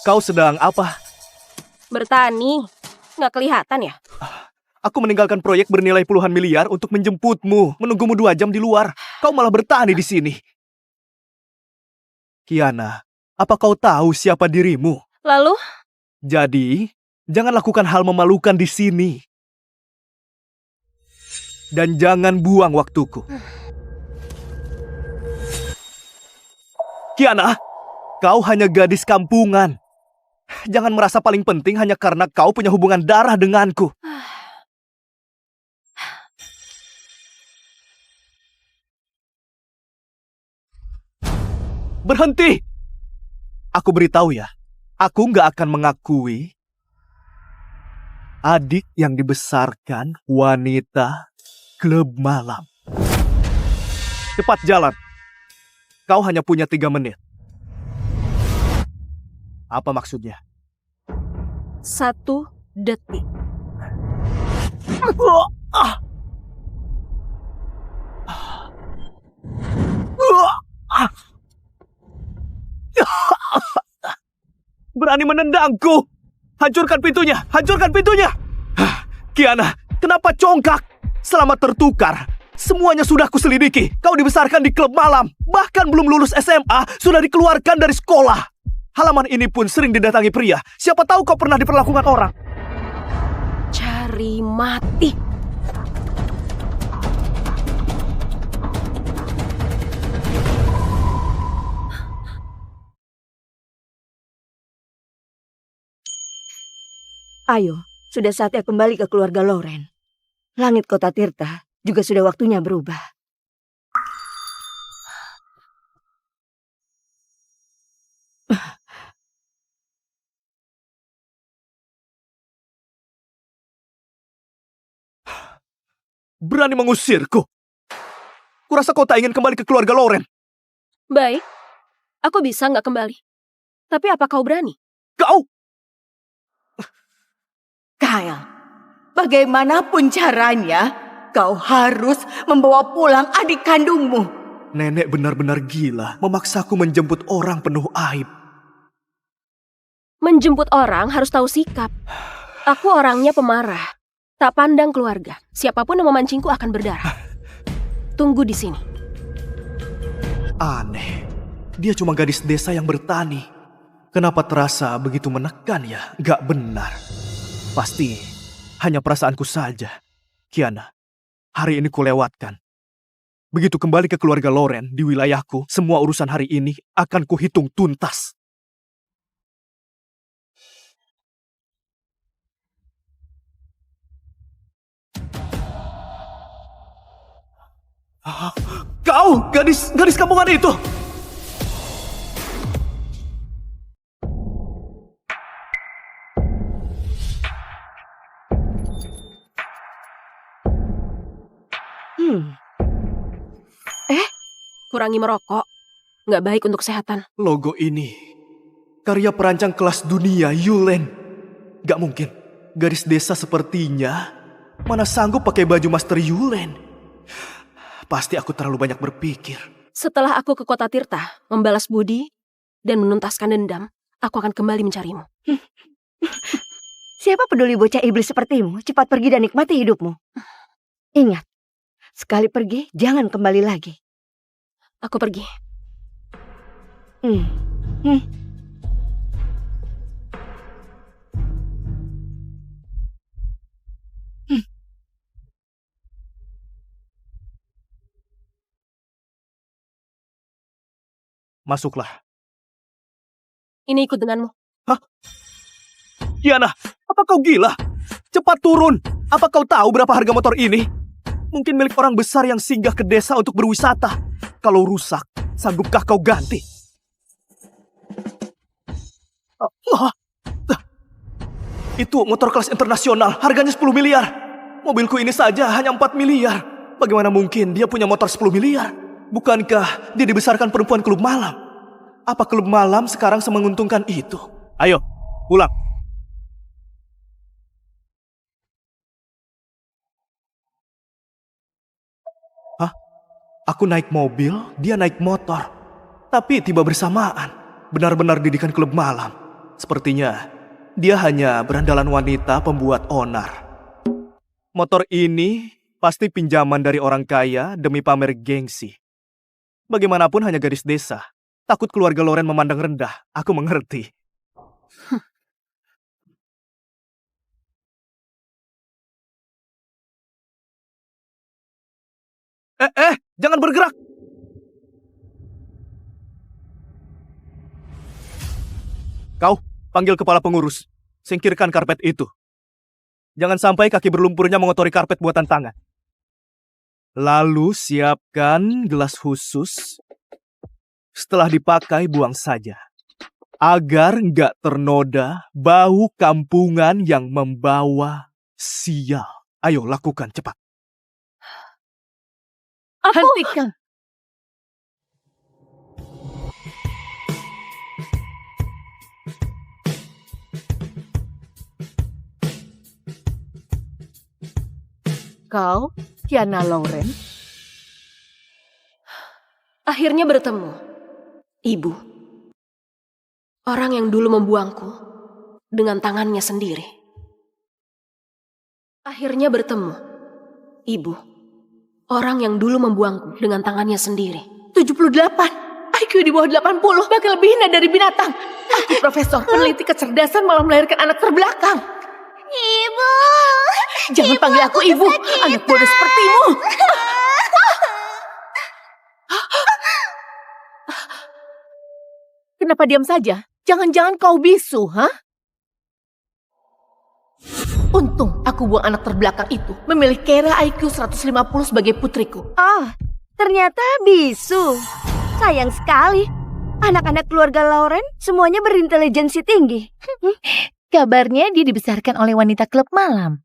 Kau sedang apa? Bertani. Nggak kelihatan ya? Aku meninggalkan proyek bernilai puluhan miliar untuk menjemputmu, menunggumu 2 jam di luar. Kau malah bertani di sini. Kiana, apa kau tahu siapa dirimu? Lalu? Jadi, jangan lakukan hal memalukan di sini. Dan jangan buang waktuku. Kiana, kau hanya gadis kampungan. Jangan merasa paling penting hanya karena kau punya hubungan darah denganku. Berhenti! Aku beritahu ya, aku nggak akan mengakui adik yang dibesarkan wanita klub malam. Cepat jalan. Kau hanya punya 3 menit. Apa maksudnya? 1 detik. Berani menendangku. Hancurkan pintunya, hancurkan pintunya. Kiana, kenapa congkak? Selama tertukar, semuanya sudah kuselidiki. Kau dibesarkan di klub malam. Bahkan belum lulus SMA, sudah dikeluarkan dari sekolah. Halaman ini pun sering didatangi pria. Siapa tahu kau pernah diperlakukan orang. Cari mati. Ayo, sudah saatnya kembali ke keluarga Loren. Langit kota Tirta juga sudah waktunya berubah. Berani mengusirku. Kurasa kau tak ingin kembali ke keluarga Loren. Baik, aku bisa nggak kembali. Tapi apa kau berani? Kau! Kyle, bagaimanapun caranya, kau harus membawa pulang adik kandungmu. Nenek benar-benar gila memaksaku menjemput orang penuh aib. Menjemput orang harus tahu sikap. Aku orangnya pemarah. Tak pandang keluarga. Siapapun yang memancingku akan berdarah. Tunggu di sini. Aneh. Dia cuma gadis desa yang bertani. Kenapa terasa begitu menekan ya? Gak benar. Pasti hanya perasaanku saja. Kiana, hari ini kulewatkan. Begitu kembali ke keluarga Loren di wilayahku, semua urusan hari ini akan kuhitung tuntas. Kau, gadis kampungan itu! Kurangi merokok. Nggak baik untuk kesehatan. Logo ini, karya perancang kelas dunia, Yulen. Gak mungkin, gadis desa sepertinya mana sanggup pakai baju Master Yulen. Pasti aku terlalu banyak berpikir. Setelah aku ke kota Tirta, membalas budi, dan menuntaskan dendam, aku akan kembali mencarimu. Siapa peduli bocah iblis sepertimu? Cepat pergi dan nikmati hidupmu. Ingat, sekali pergi, jangan kembali lagi. Aku pergi. Masuklah. Ini ikut denganmu. Kiana, apa kau gila? Cepat turun. Apa kau tahu berapa harga motor ini? Mungkin milik orang besar yang singgah ke desa untuk berwisata. Kalau rusak, sanggupkah kau ganti? Itu motor kelas internasional, harganya 10 miliar. Mobilku ini saja hanya 4 miliar. Bagaimana mungkin dia punya motor 10 miliar? Bukankah dia dibesarkan perempuan klub malam? Apa klub malam sekarang semenguntungkan itu? Ayo, pulang. Hah? Aku naik mobil, dia naik motor. Tapi tiba bersamaan. Benar-benar didikan klub malam. Sepertinya dia hanya berandalan wanita pembuat onar. Motor ini pasti pinjaman dari orang kaya demi pamer gengsi. Bagaimanapun hanya gadis desa. Takut keluarga Loren memandang rendah. Aku mengerti. Jangan bergerak. Kau, panggil kepala pengurus. Singkirkan karpet itu. Jangan sampai kaki berlumpurnya mengotori karpet buatan tangan. Lalu siapkan gelas khusus. Setelah dipakai, buang saja. Agar nggak ternoda bau kampungan yang membawa sial. Ayo, lakukan cepat. Hentikan. Kau, Kiana Loren? Akhirnya bertemu. Ibu. Orang yang dulu membuangku dengan tangannya sendiri. Akhirnya bertemu. Ibu. Orang yang dulu membuangku dengan tangannya sendiri. 78. IQ di bawah 80. Bahkan lebih hina dari binatang. Aku profesor peneliti kecerdasan malah melahirkan anak terbelakang. Ibu. Jangan panggil aku ibu. Anak bodoh sepertimu. Kenapa diam saja? Jangan-jangan kau bisu, ha? Untung aku buang anak terbelakang itu. Memilih Kera IQ 150 sebagai putriku. Oh, ternyata bisu. Sayang sekali. Anak-anak keluarga Loren semuanya berintelijensi tinggi. Kabarnya dia dibesarkan oleh wanita klub malam.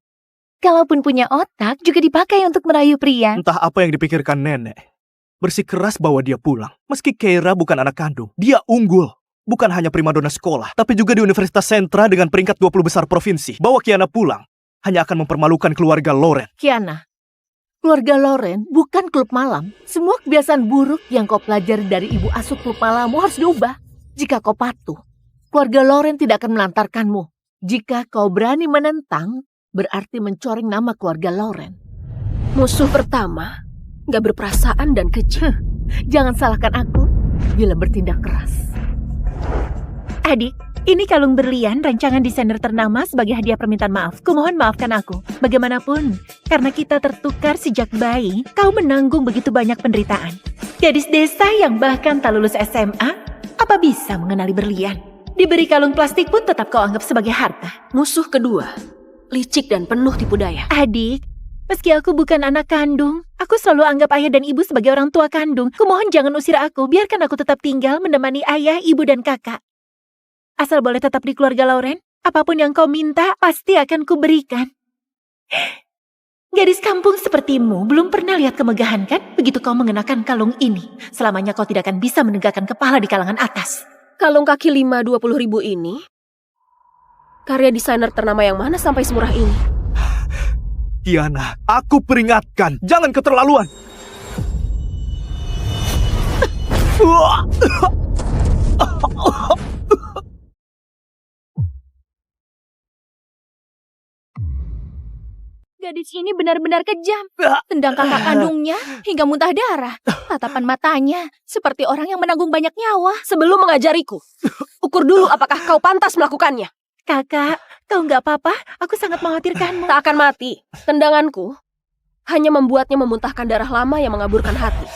Kalaupun punya otak, juga dipakai untuk merayu pria. Entah apa yang dipikirkan nenek. Bersikeras bawa dia pulang. Meski Keira bukan anak kandung, dia unggul. Bukan hanya primadona sekolah, tapi juga di Universitas Sentra dengan peringkat 20 besar provinsi. Bawa Kiana pulang, hanya akan mempermalukan keluarga Loren. Kiana, keluarga Loren bukan klub malam. Semua kebiasaan buruk yang kau pelajari dari ibu asuh klub malammu harus diubah. Jika kau patuh, keluarga Loren tidak akan melantarkanmu. Jika kau berani menentang, berarti mencoreng nama keluarga Loren. Musuh pertama gak berperasaan dan keji. Jangan salahkan aku bila bertindak keras. Adik, ini kalung berlian rancangan desainer ternama sebagai hadiah permintaan maaf. Kumohon maafkan aku. Bagaimanapun, karena kita tertukar sejak bayi, kau menanggung begitu banyak penderitaan. Gadis desa yang bahkan tak lulus SMA, apa bisa mengenali berlian? Diberi kalung plastik pun tetap kau anggap sebagai harta. Musuh kedua, licik dan penuh tipu daya. Adik, meski aku bukan anak kandung, aku selalu anggap ayah dan ibu sebagai orang tua kandung. Kumohon jangan usir aku, biarkan aku tetap tinggal menemani ayah, ibu, dan kakak. Asal boleh tetap di keluarga Loren, apapun yang kau minta pasti akan kuberikan. Gadis kampung sepertimu belum pernah lihat kemegahan kan? Begitu kau mengenakan kalung ini, selamanya kau tidak akan bisa menegakkan kepala di kalangan atas. Kalung kaki 5 20.000 ini, karya desainer ternama yang mana sampai semurah ini? Kiana, aku peringatkan, jangan keterlaluan. Gadis ini benar-benar kejam. Tendang kakak kandungnya hingga muntah darah. Tatapan matanya seperti orang yang menanggung banyak nyawa. Sebelum mengajariku, ukur dulu apakah kau pantas melakukannya. Kakak, kau nggak apa-apa? Aku sangat mengkhawatirkanmu. Tak akan mati. Tendanganku hanya membuatnya memuntahkan darah lama yang mengaburkan hati.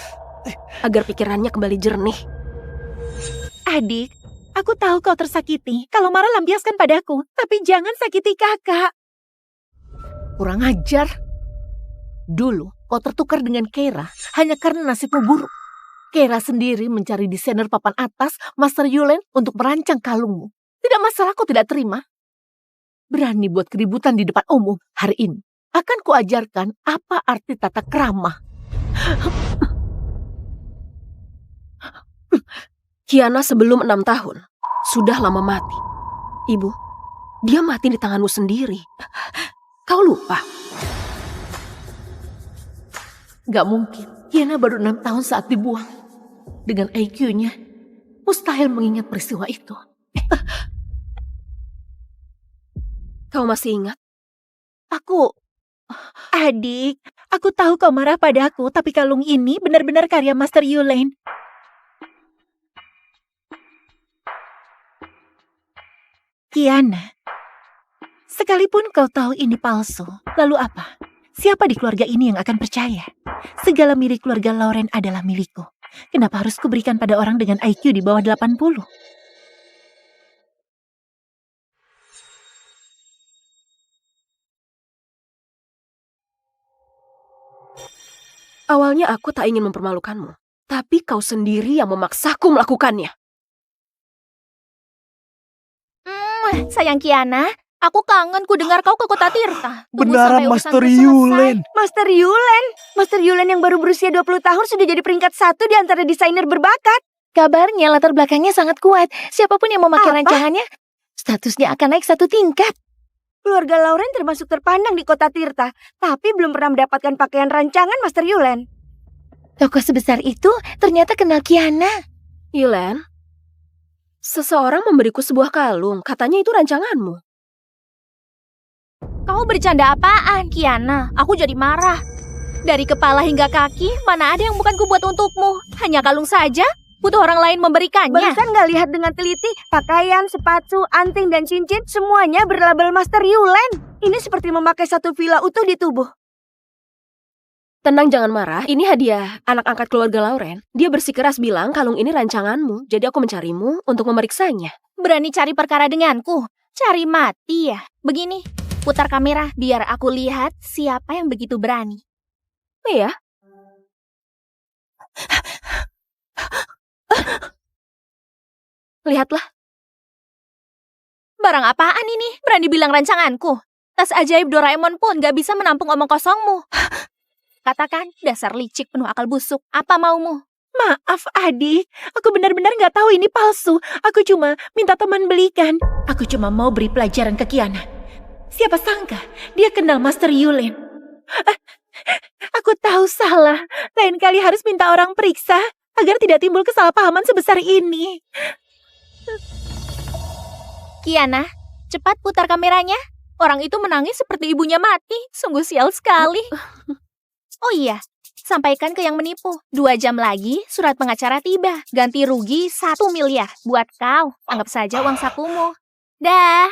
Agar pikirannya kembali jernih. Adik, aku tahu kau tersakiti. Kalau marah lampiaskan padaku. Tapi jangan sakiti kakak. Kurang ajar. Dulu kau tertukar dengan Keira hanya karena nasibmu buruk. Keira sendiri mencari desainer papan atas Master Yulen untuk merancang kalungmu. Tidak masalah kau tidak terima. Berani buat keributan di depan umum. Hari ini akan kuajarkan apa arti tata krama. Kiana sebelum 6 tahun sudah lama mati. Ibu, dia mati di tanganmu sendiri. Kau lupa? Gak mungkin. Kiana baru 6 tahun saat dibuang. Dengan IQ-nya, mustahil mengingat peristiwa itu. Kau masih ingat? Adik, aku tahu kau marah padaku, tapi kalung ini benar-benar karya Master Yulen. Kiana, sekalipun kau tahu ini palsu, lalu apa? Siapa di keluarga ini yang akan percaya? Segala milik keluarga Lauren adalah milikku. Kenapa harus kuberikan pada orang dengan IQ di bawah 80? Awalnya aku tak ingin mempermalukanmu. Tapi kau sendiri yang memaksaku melakukannya. Sayang Kiana, aku kangen ku dengar kau ke kota Tirta. Benaran Master Yulen. Master Yulen. Master Yulen yang baru berusia 20 tahun sudah jadi peringkat 1 di antara desainer berbakat. Kabarnya latar belakangnya sangat kuat. Siapapun yang memakai rancangannya, statusnya akan naik 1 tingkat. Keluarga Lauren termasuk terpandang di kota Tirta, tapi belum pernah mendapatkan pakaian rancangan Master Yulen. Tokoh sebesar itu ternyata kenal Kiana. Yulen, seseorang memberiku sebuah kalung. Katanya itu rancanganmu. Kau bercanda apaan, Kiana? Aku jadi marah. Dari kepala hingga kaki, mana ada yang bukan kubuat untukmu? Hanya kalung saja? Butuh orang lain memberikannya. Barusan nggak lihat dengan teliti, pakaian, sepatu, anting, dan cincin semuanya berlabel Master Yulen. Ini seperti memakai satu villa utuh di tubuh. Tenang, jangan marah. Ini hadiah anak angkat keluarga Lauren. Dia bersikeras bilang kalung ini rancanganmu. Jadi aku mencarimu untuk memeriksanya. Berani cari perkara denganku? Cari mati ya? Begini, putar kamera biar aku lihat siapa yang begitu berani. Iya. Lihatlah. Barang apaan ini? Berani bilang rancanganku? Tas ajaib Doraemon pun gak bisa menampung omong kosongmu. Katakan, dasar licik penuh akal busuk. Apa maumu? Maaf adik, aku benar-benar gak tahu ini palsu. Aku cuma minta teman belikan. Aku cuma mau beri pelajaran ke Kiana. Siapa sangka dia kenal Master Yulen. Aku tahu salah. Lain kali harus minta orang periksa agar tidak timbul kesalahpahaman sebesar ini. Kiana, cepat putar kameranya. Orang itu menangis seperti ibunya mati. Sungguh sial sekali. Oh iya, sampaikan ke yang menipu. 2 jam lagi surat pengacara tiba. Ganti rugi 1 miliar buat kau. Anggap saja uang sakumu. Dah.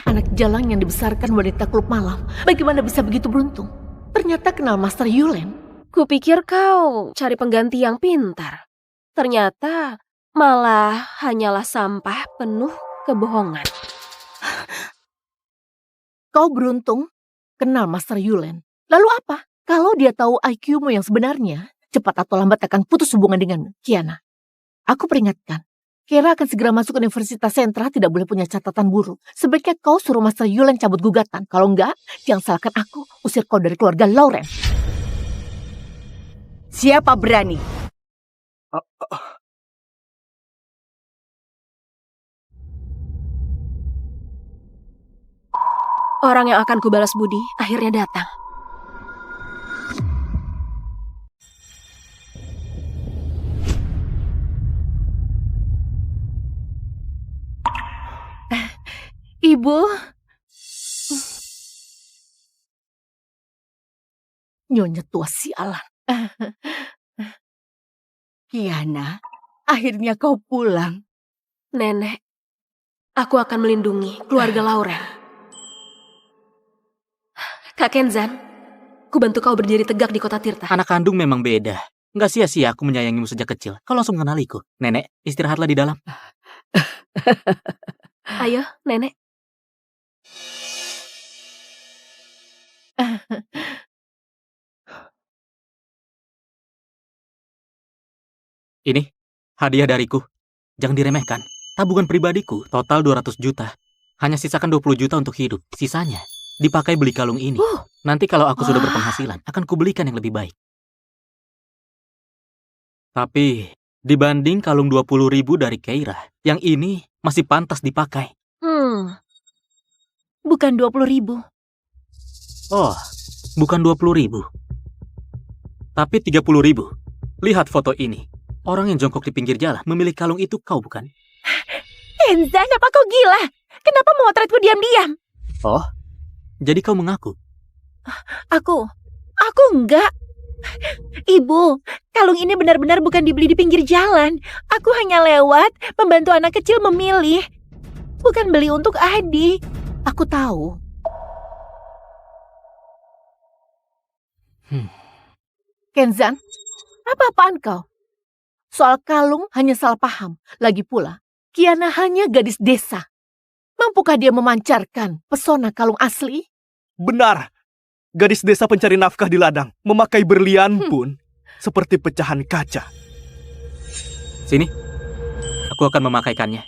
Anak jalang yang dibesarkan wanita klub malam. Bagaimana bisa begitu beruntung? Ternyata kenal Master Yulen. Kupikir kau cari pengganti yang pintar. Ternyata malah hanyalah sampah penuh kebohongan. Kau beruntung kenal Master Yulen. Lalu apa? Kalau dia tahu IQ-mu yang sebenarnya, cepat atau lambat akan putus hubungan dengan Kiana. Aku peringatkan, Keira akan segera masuk Universitas Sentra, tidak boleh punya catatan buruk. Sebaiknya kau suruh Master Yulen cabut gugatan. Kalau enggak, jangan salahkan aku, usir kau dari keluarga Lauren. Siapa berani? Orang yang akan kubalas budi akhirnya datang. Ibu, Nyonya tua sialan. Kiana, akhirnya kau pulang. Nenek, aku akan melindungi keluarga Lauren. Kak Kenzan, ku bantu kau berdiri tegak di kota Tirta. Anak kandung memang beda. Nggak sia-sia aku menyayangimu sejak kecil. Kau langsung mengenaliku. Nenek, istirahatlah di dalam. Ayo, Nenek. Ini, hadiah dariku. Jangan diremehkan. Tabungan pribadiku, total 200 juta. Hanya sisakan 20 juta untuk hidup. Sisanya, dipakai beli kalung ini. Nanti kalau aku sudah berpenghasilan, akan kubelikan yang lebih baik. Tapi, dibanding kalung 20.000 dari Keira, yang ini masih pantas dipakai. Bukan 20.000. Oh, bukan 20.000. Tapi 30.000. Lihat foto ini. Orang yang jongkok di pinggir jalan memilih kalung itu kau bukan? Kenzan, apa kau gila? Kenapa memotretku diam-diam? Oh, jadi kau mengaku? Aku enggak. Ibu, kalung ini benar-benar bukan dibeli di pinggir jalan. Aku hanya lewat, membantu anak kecil memilih. Bukan beli untuk Adi. Aku tahu. Kenzan, apa-apaan kau? Soal kalung hanya salah paham. Lagi pula, Kiana hanya gadis desa. Mampukah dia memancarkan pesona kalung asli? Benar. Gadis desa pencari nafkah di ladang, memakai berlian pun seperti pecahan kaca. Sini, aku akan memakaikannya.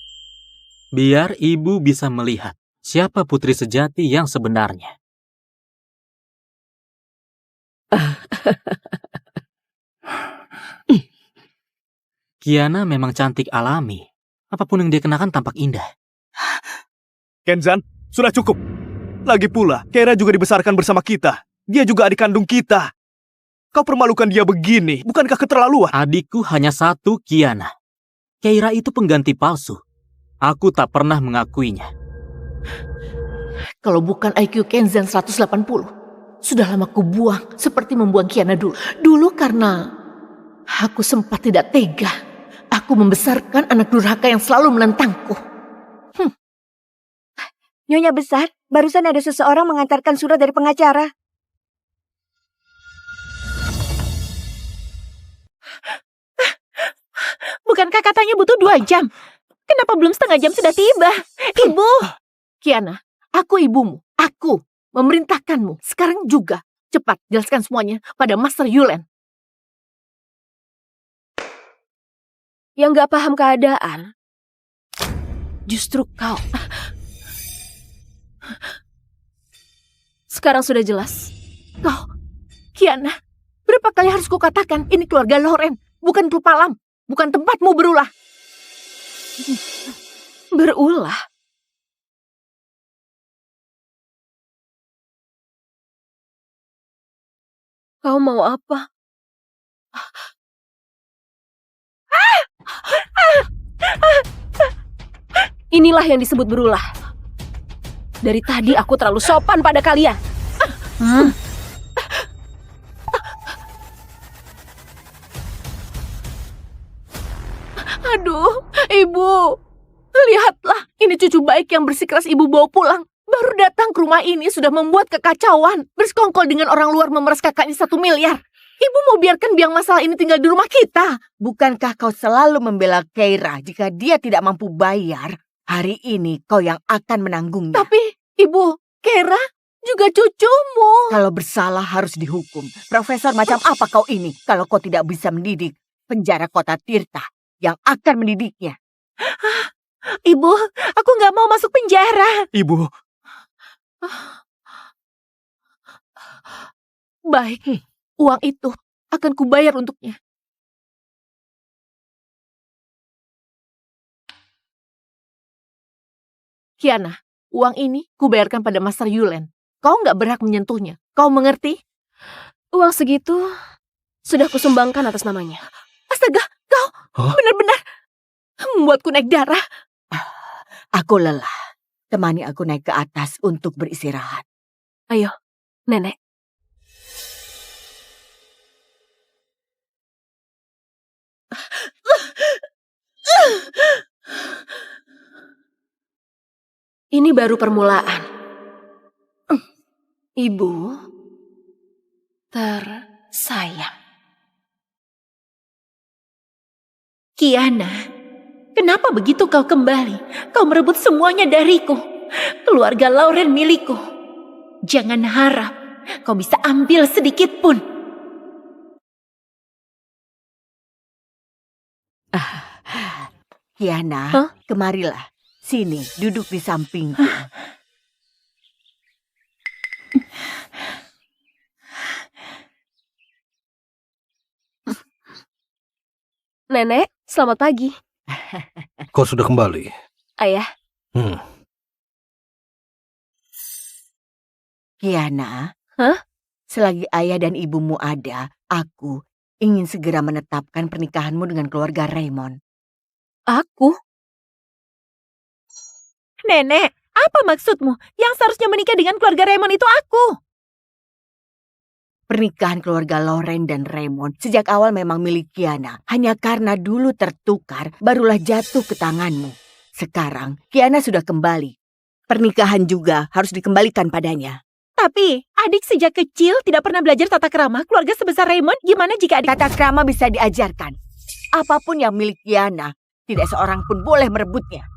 Biar ibu bisa melihat siapa putri sejati yang sebenarnya. Kiana memang cantik alami. Apapun yang dia kenakan tampak indah. Kenzan, sudah cukup. Lagi pula, Keira juga dibesarkan bersama kita. Dia juga adik kandung kita. Kau permalukan dia begini, bukankah keterlaluan? Adikku hanya satu, Kiana. Keira itu pengganti palsu. Aku tak pernah mengakuinya. Kalau bukan IQ Kenzan 180, sudah lama ku buang seperti membuang Kiana dulu. Dulu karena aku sempat tidak tega. Aku membesarkan anak durhaka yang selalu menentangku. Nyonya besar, barusan ada seseorang mengantarkan surat dari pengacara. Bukankah katanya butuh 2 jam? Kenapa belum setengah jam sudah tiba? Ibu! Kiana, aku ibumu. Aku memerintahkanmu. Sekarang juga. Cepat, jelaskan semuanya pada Master Yulen. Yang gak paham keadaan, justru kau. Sekarang sudah jelas. Kau, Kiana, berapa kali harus kukatakan ini keluarga Lauren, bukan klub malam, bukan tempatmu berulah. Berulah? Kau mau apa? Inilah yang disebut berulah. Dari tadi aku terlalu sopan pada kalian. Aduh, ibu. Lihatlah, ini cucu baik yang bersikeras ibu bawa pulang. Baru datang ke rumah ini sudah membuat kekacauan. Bersekongkol dengan orang luar memeras kakaknya 1 miliar. Ibu mau biarkan biang masalah ini tinggal di rumah kita. Bukankah kau selalu membela Keira jika dia tidak mampu bayar? Hari ini kau yang akan menanggungnya. Tapi, ibu, Keira juga cucumu. Kalau bersalah harus dihukum. Profesor macam apa kau ini kalau kau tidak bisa mendidik? Penjara kota Tirta yang akan mendidiknya. Ibu, aku nggak mau masuk penjara. Ibu. Baik, uang itu akan kubayar untuknya. Kiana, uang ini kubayarkan pada Master Yulen. Kau nggak berhak menyentuhnya. Kau mengerti? Uang segitu sudah kusumbangkan atas namanya. Astaga, kau benar-benar membuatku naik darah. Aku lelah. Temani aku naik ke atas untuk beristirahat. Ayo, Nenek. Ini baru permulaan. Ibu tersayang. Kiana, kenapa begitu kau kembali? Kau merebut semuanya dariku. Keluarga Lauren milikku. Jangan harap kau bisa ambil sedikit pun. Kiana, kemarilah. Sini, duduk di sampingku. Nenek, selamat pagi. Kau sudah kembali. Ayah. Kiana, Hah? selagi ayah dan ibumu ada, aku ingin segera menetapkan pernikahanmu dengan keluarga Raymond. Aku? Nenek, apa maksudmu? Yang seharusnya menikah dengan keluarga Raymond itu aku. Pernikahan keluarga Lauren dan Raymond sejak awal memang milik Kiana. Hanya karena dulu tertukar, barulah jatuh ke tanganmu. Sekarang, Kiana sudah kembali. Pernikahan juga harus dikembalikan padanya. Tapi, adik sejak kecil tidak pernah belajar tata krama. Keluarga sebesar Raymond, gimana jika adik... Tata krama bisa diajarkan. Apapun yang milik Kiana, tidak seorang pun boleh merebutnya.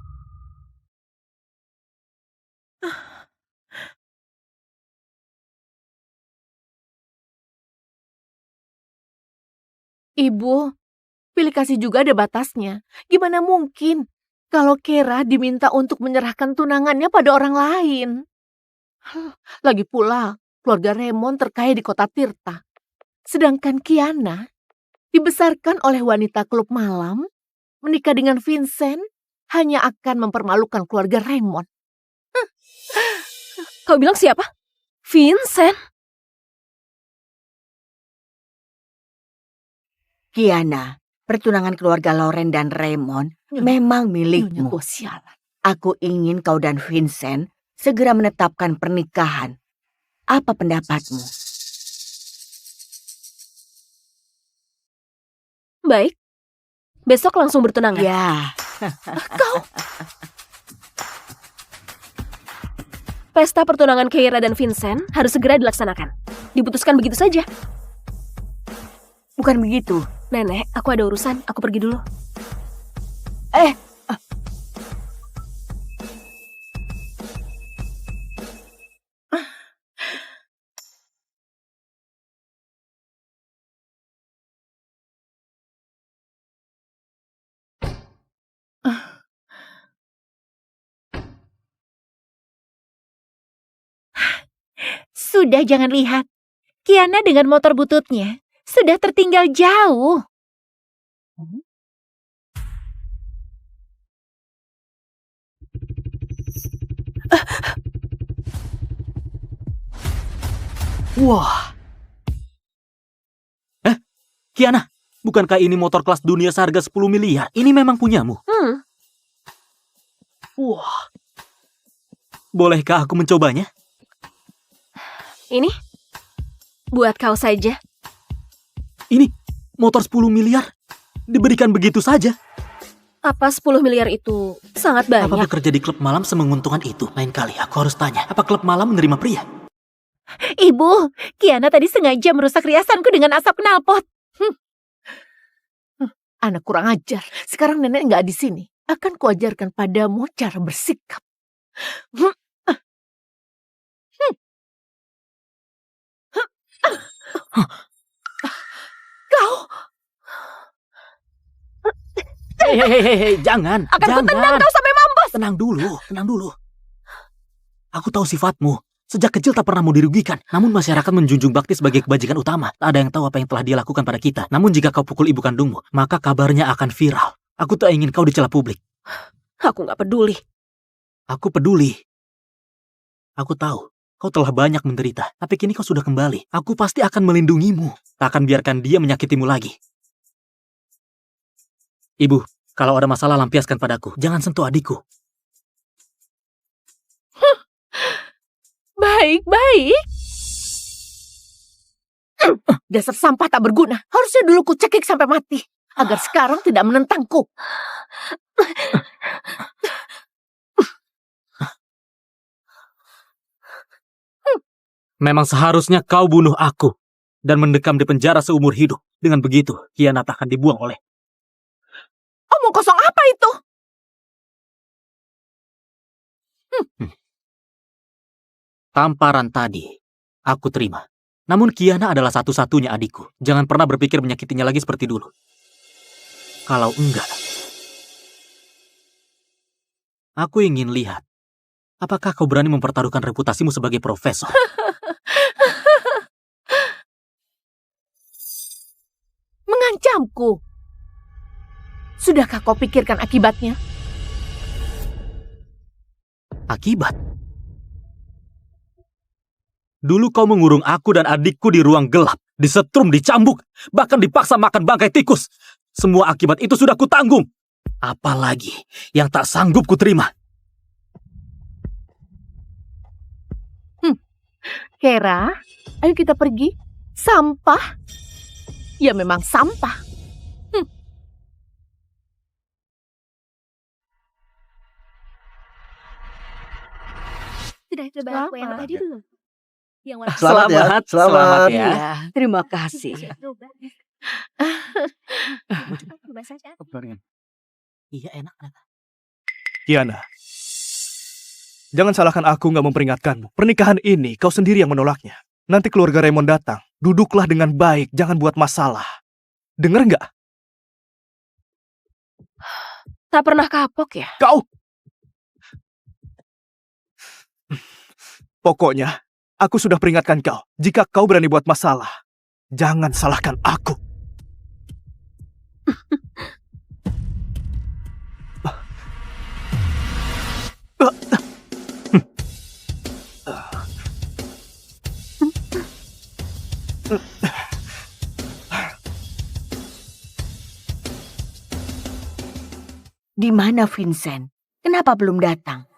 Ibu, pilih kasih juga ada batasnya. Gimana mungkin kalau Kera diminta untuk menyerahkan tunangannya pada orang lain? Lagi pula, keluarga Raymond terkaya di kota Tirta. Sedangkan Kiana dibesarkan oleh wanita klub malam, menikah dengan Vincent hanya akan mempermalukan keluarga Raymond. Kau bilang siapa? Vincent? Kiana, pertunangan keluarga Lauren dan Raymond memang milikmu. Aku ingin kau dan Vincent segera menetapkan pernikahan. Apa pendapatmu? Baik. Besok langsung bertunangan. Ya. Kau. Pesta pertunangan Keira dan Vincent harus segera dilaksanakan. Diputuskan begitu saja. Bukan begitu. Nenek, aku ada urusan. Aku pergi dulu. Sudah, jangan lihat. Kiana dengan motor bututnya sudah tertinggal jauh. Wah. Kiana, bukankah ini motor kelas dunia seharga 10 miliar? Ini memang punyamu? Wah. Bolehkah aku mencobanya? Ini buat kau saja. Ini motor 10 miliar diberikan begitu saja. Apa 10 miliar itu sangat banyak? Apa bekerja di klub malam semenguntungkan itu? Lain kali aku harus tanya, apa klub malam menerima pria? Ibu, Kiana tadi sengaja merusak riasanku dengan asap knalpot. Anak kurang ajar. Sekarang nenek nggak di sini. Akan kuajarkan padamu cara bersikap. Kau. Hei, jangan. Akan jangan. kutendang kau sampai mampus. Tenang dulu. Aku tahu sifatmu. Sejak kecil tak pernah mau dirugikan. Namun masyarakat menjunjung bakti sebagai kebajikan utama. Tak ada yang tahu apa yang telah dia lakukan pada kita. Namun jika kau pukul ibu kandungmu, maka kabarnya akan viral. Aku tak ingin kau dicela publik. Aku gak peduli. Aku peduli. Aku tahu, kau telah banyak menderita. Tapi kini kau sudah kembali. Aku pasti akan melindungimu. Tak akan biarkan dia menyakitimu lagi. Ibu, kalau ada masalah lampiaskan padaku. Jangan sentuh adikku. Baik. Dasar sampah tak berguna. Harusnya dulu ku cekik sampai mati. Agar sekarang tidak menentangku. Memang seharusnya kau bunuh aku dan mendekam di penjara seumur hidup. Dengan begitu, Kianat akan dibuang oleh... Omong kosong apa itu? Tamparan tadi, aku terima. Namun Kiana adalah satu-satunya adikku. Jangan pernah berpikir menyakitinya lagi seperti dulu. Kalau enggak, aku ingin lihat, apakah kau berani mempertaruhkan reputasimu sebagai profesor? Mengancamku. Sudahkah kau pikirkan akibatnya? Akibat? Dulu kau mengurung aku dan adikku di ruang gelap, disetrum, dicambuk, bahkan dipaksa makan bangkai tikus. Semua akibat itu sudah kutanggung. Apalagi yang tak sanggup kuterima. Hera, ayo kita pergi. Sampah? Ya memang sampah. Sudah coba aku yang tadi belum? Yang warna Selamat ya, selamat. ya. Iya, terima kasih. Iya, enak. Kiana, jangan salahkan aku nggak memperingatkanmu. Pernikahan ini kau sendiri yang menolaknya. Nanti keluarga Raymond datang, duduklah dengan baik, jangan buat masalah. Dengar nggak? Tak pernah kapok ya? Kau! Pokoknya, aku sudah peringatkan kau. Jika kau berani buat masalah, jangan salahkan aku. Di mana Vincent? Kenapa belum datang?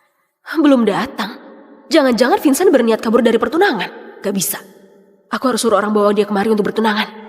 Belum datang. Jangan-jangan Vincent berniat kabur dari pertunangan. Gak bisa. Aku harus suruh orang bawa dia kemari untuk bertunangan.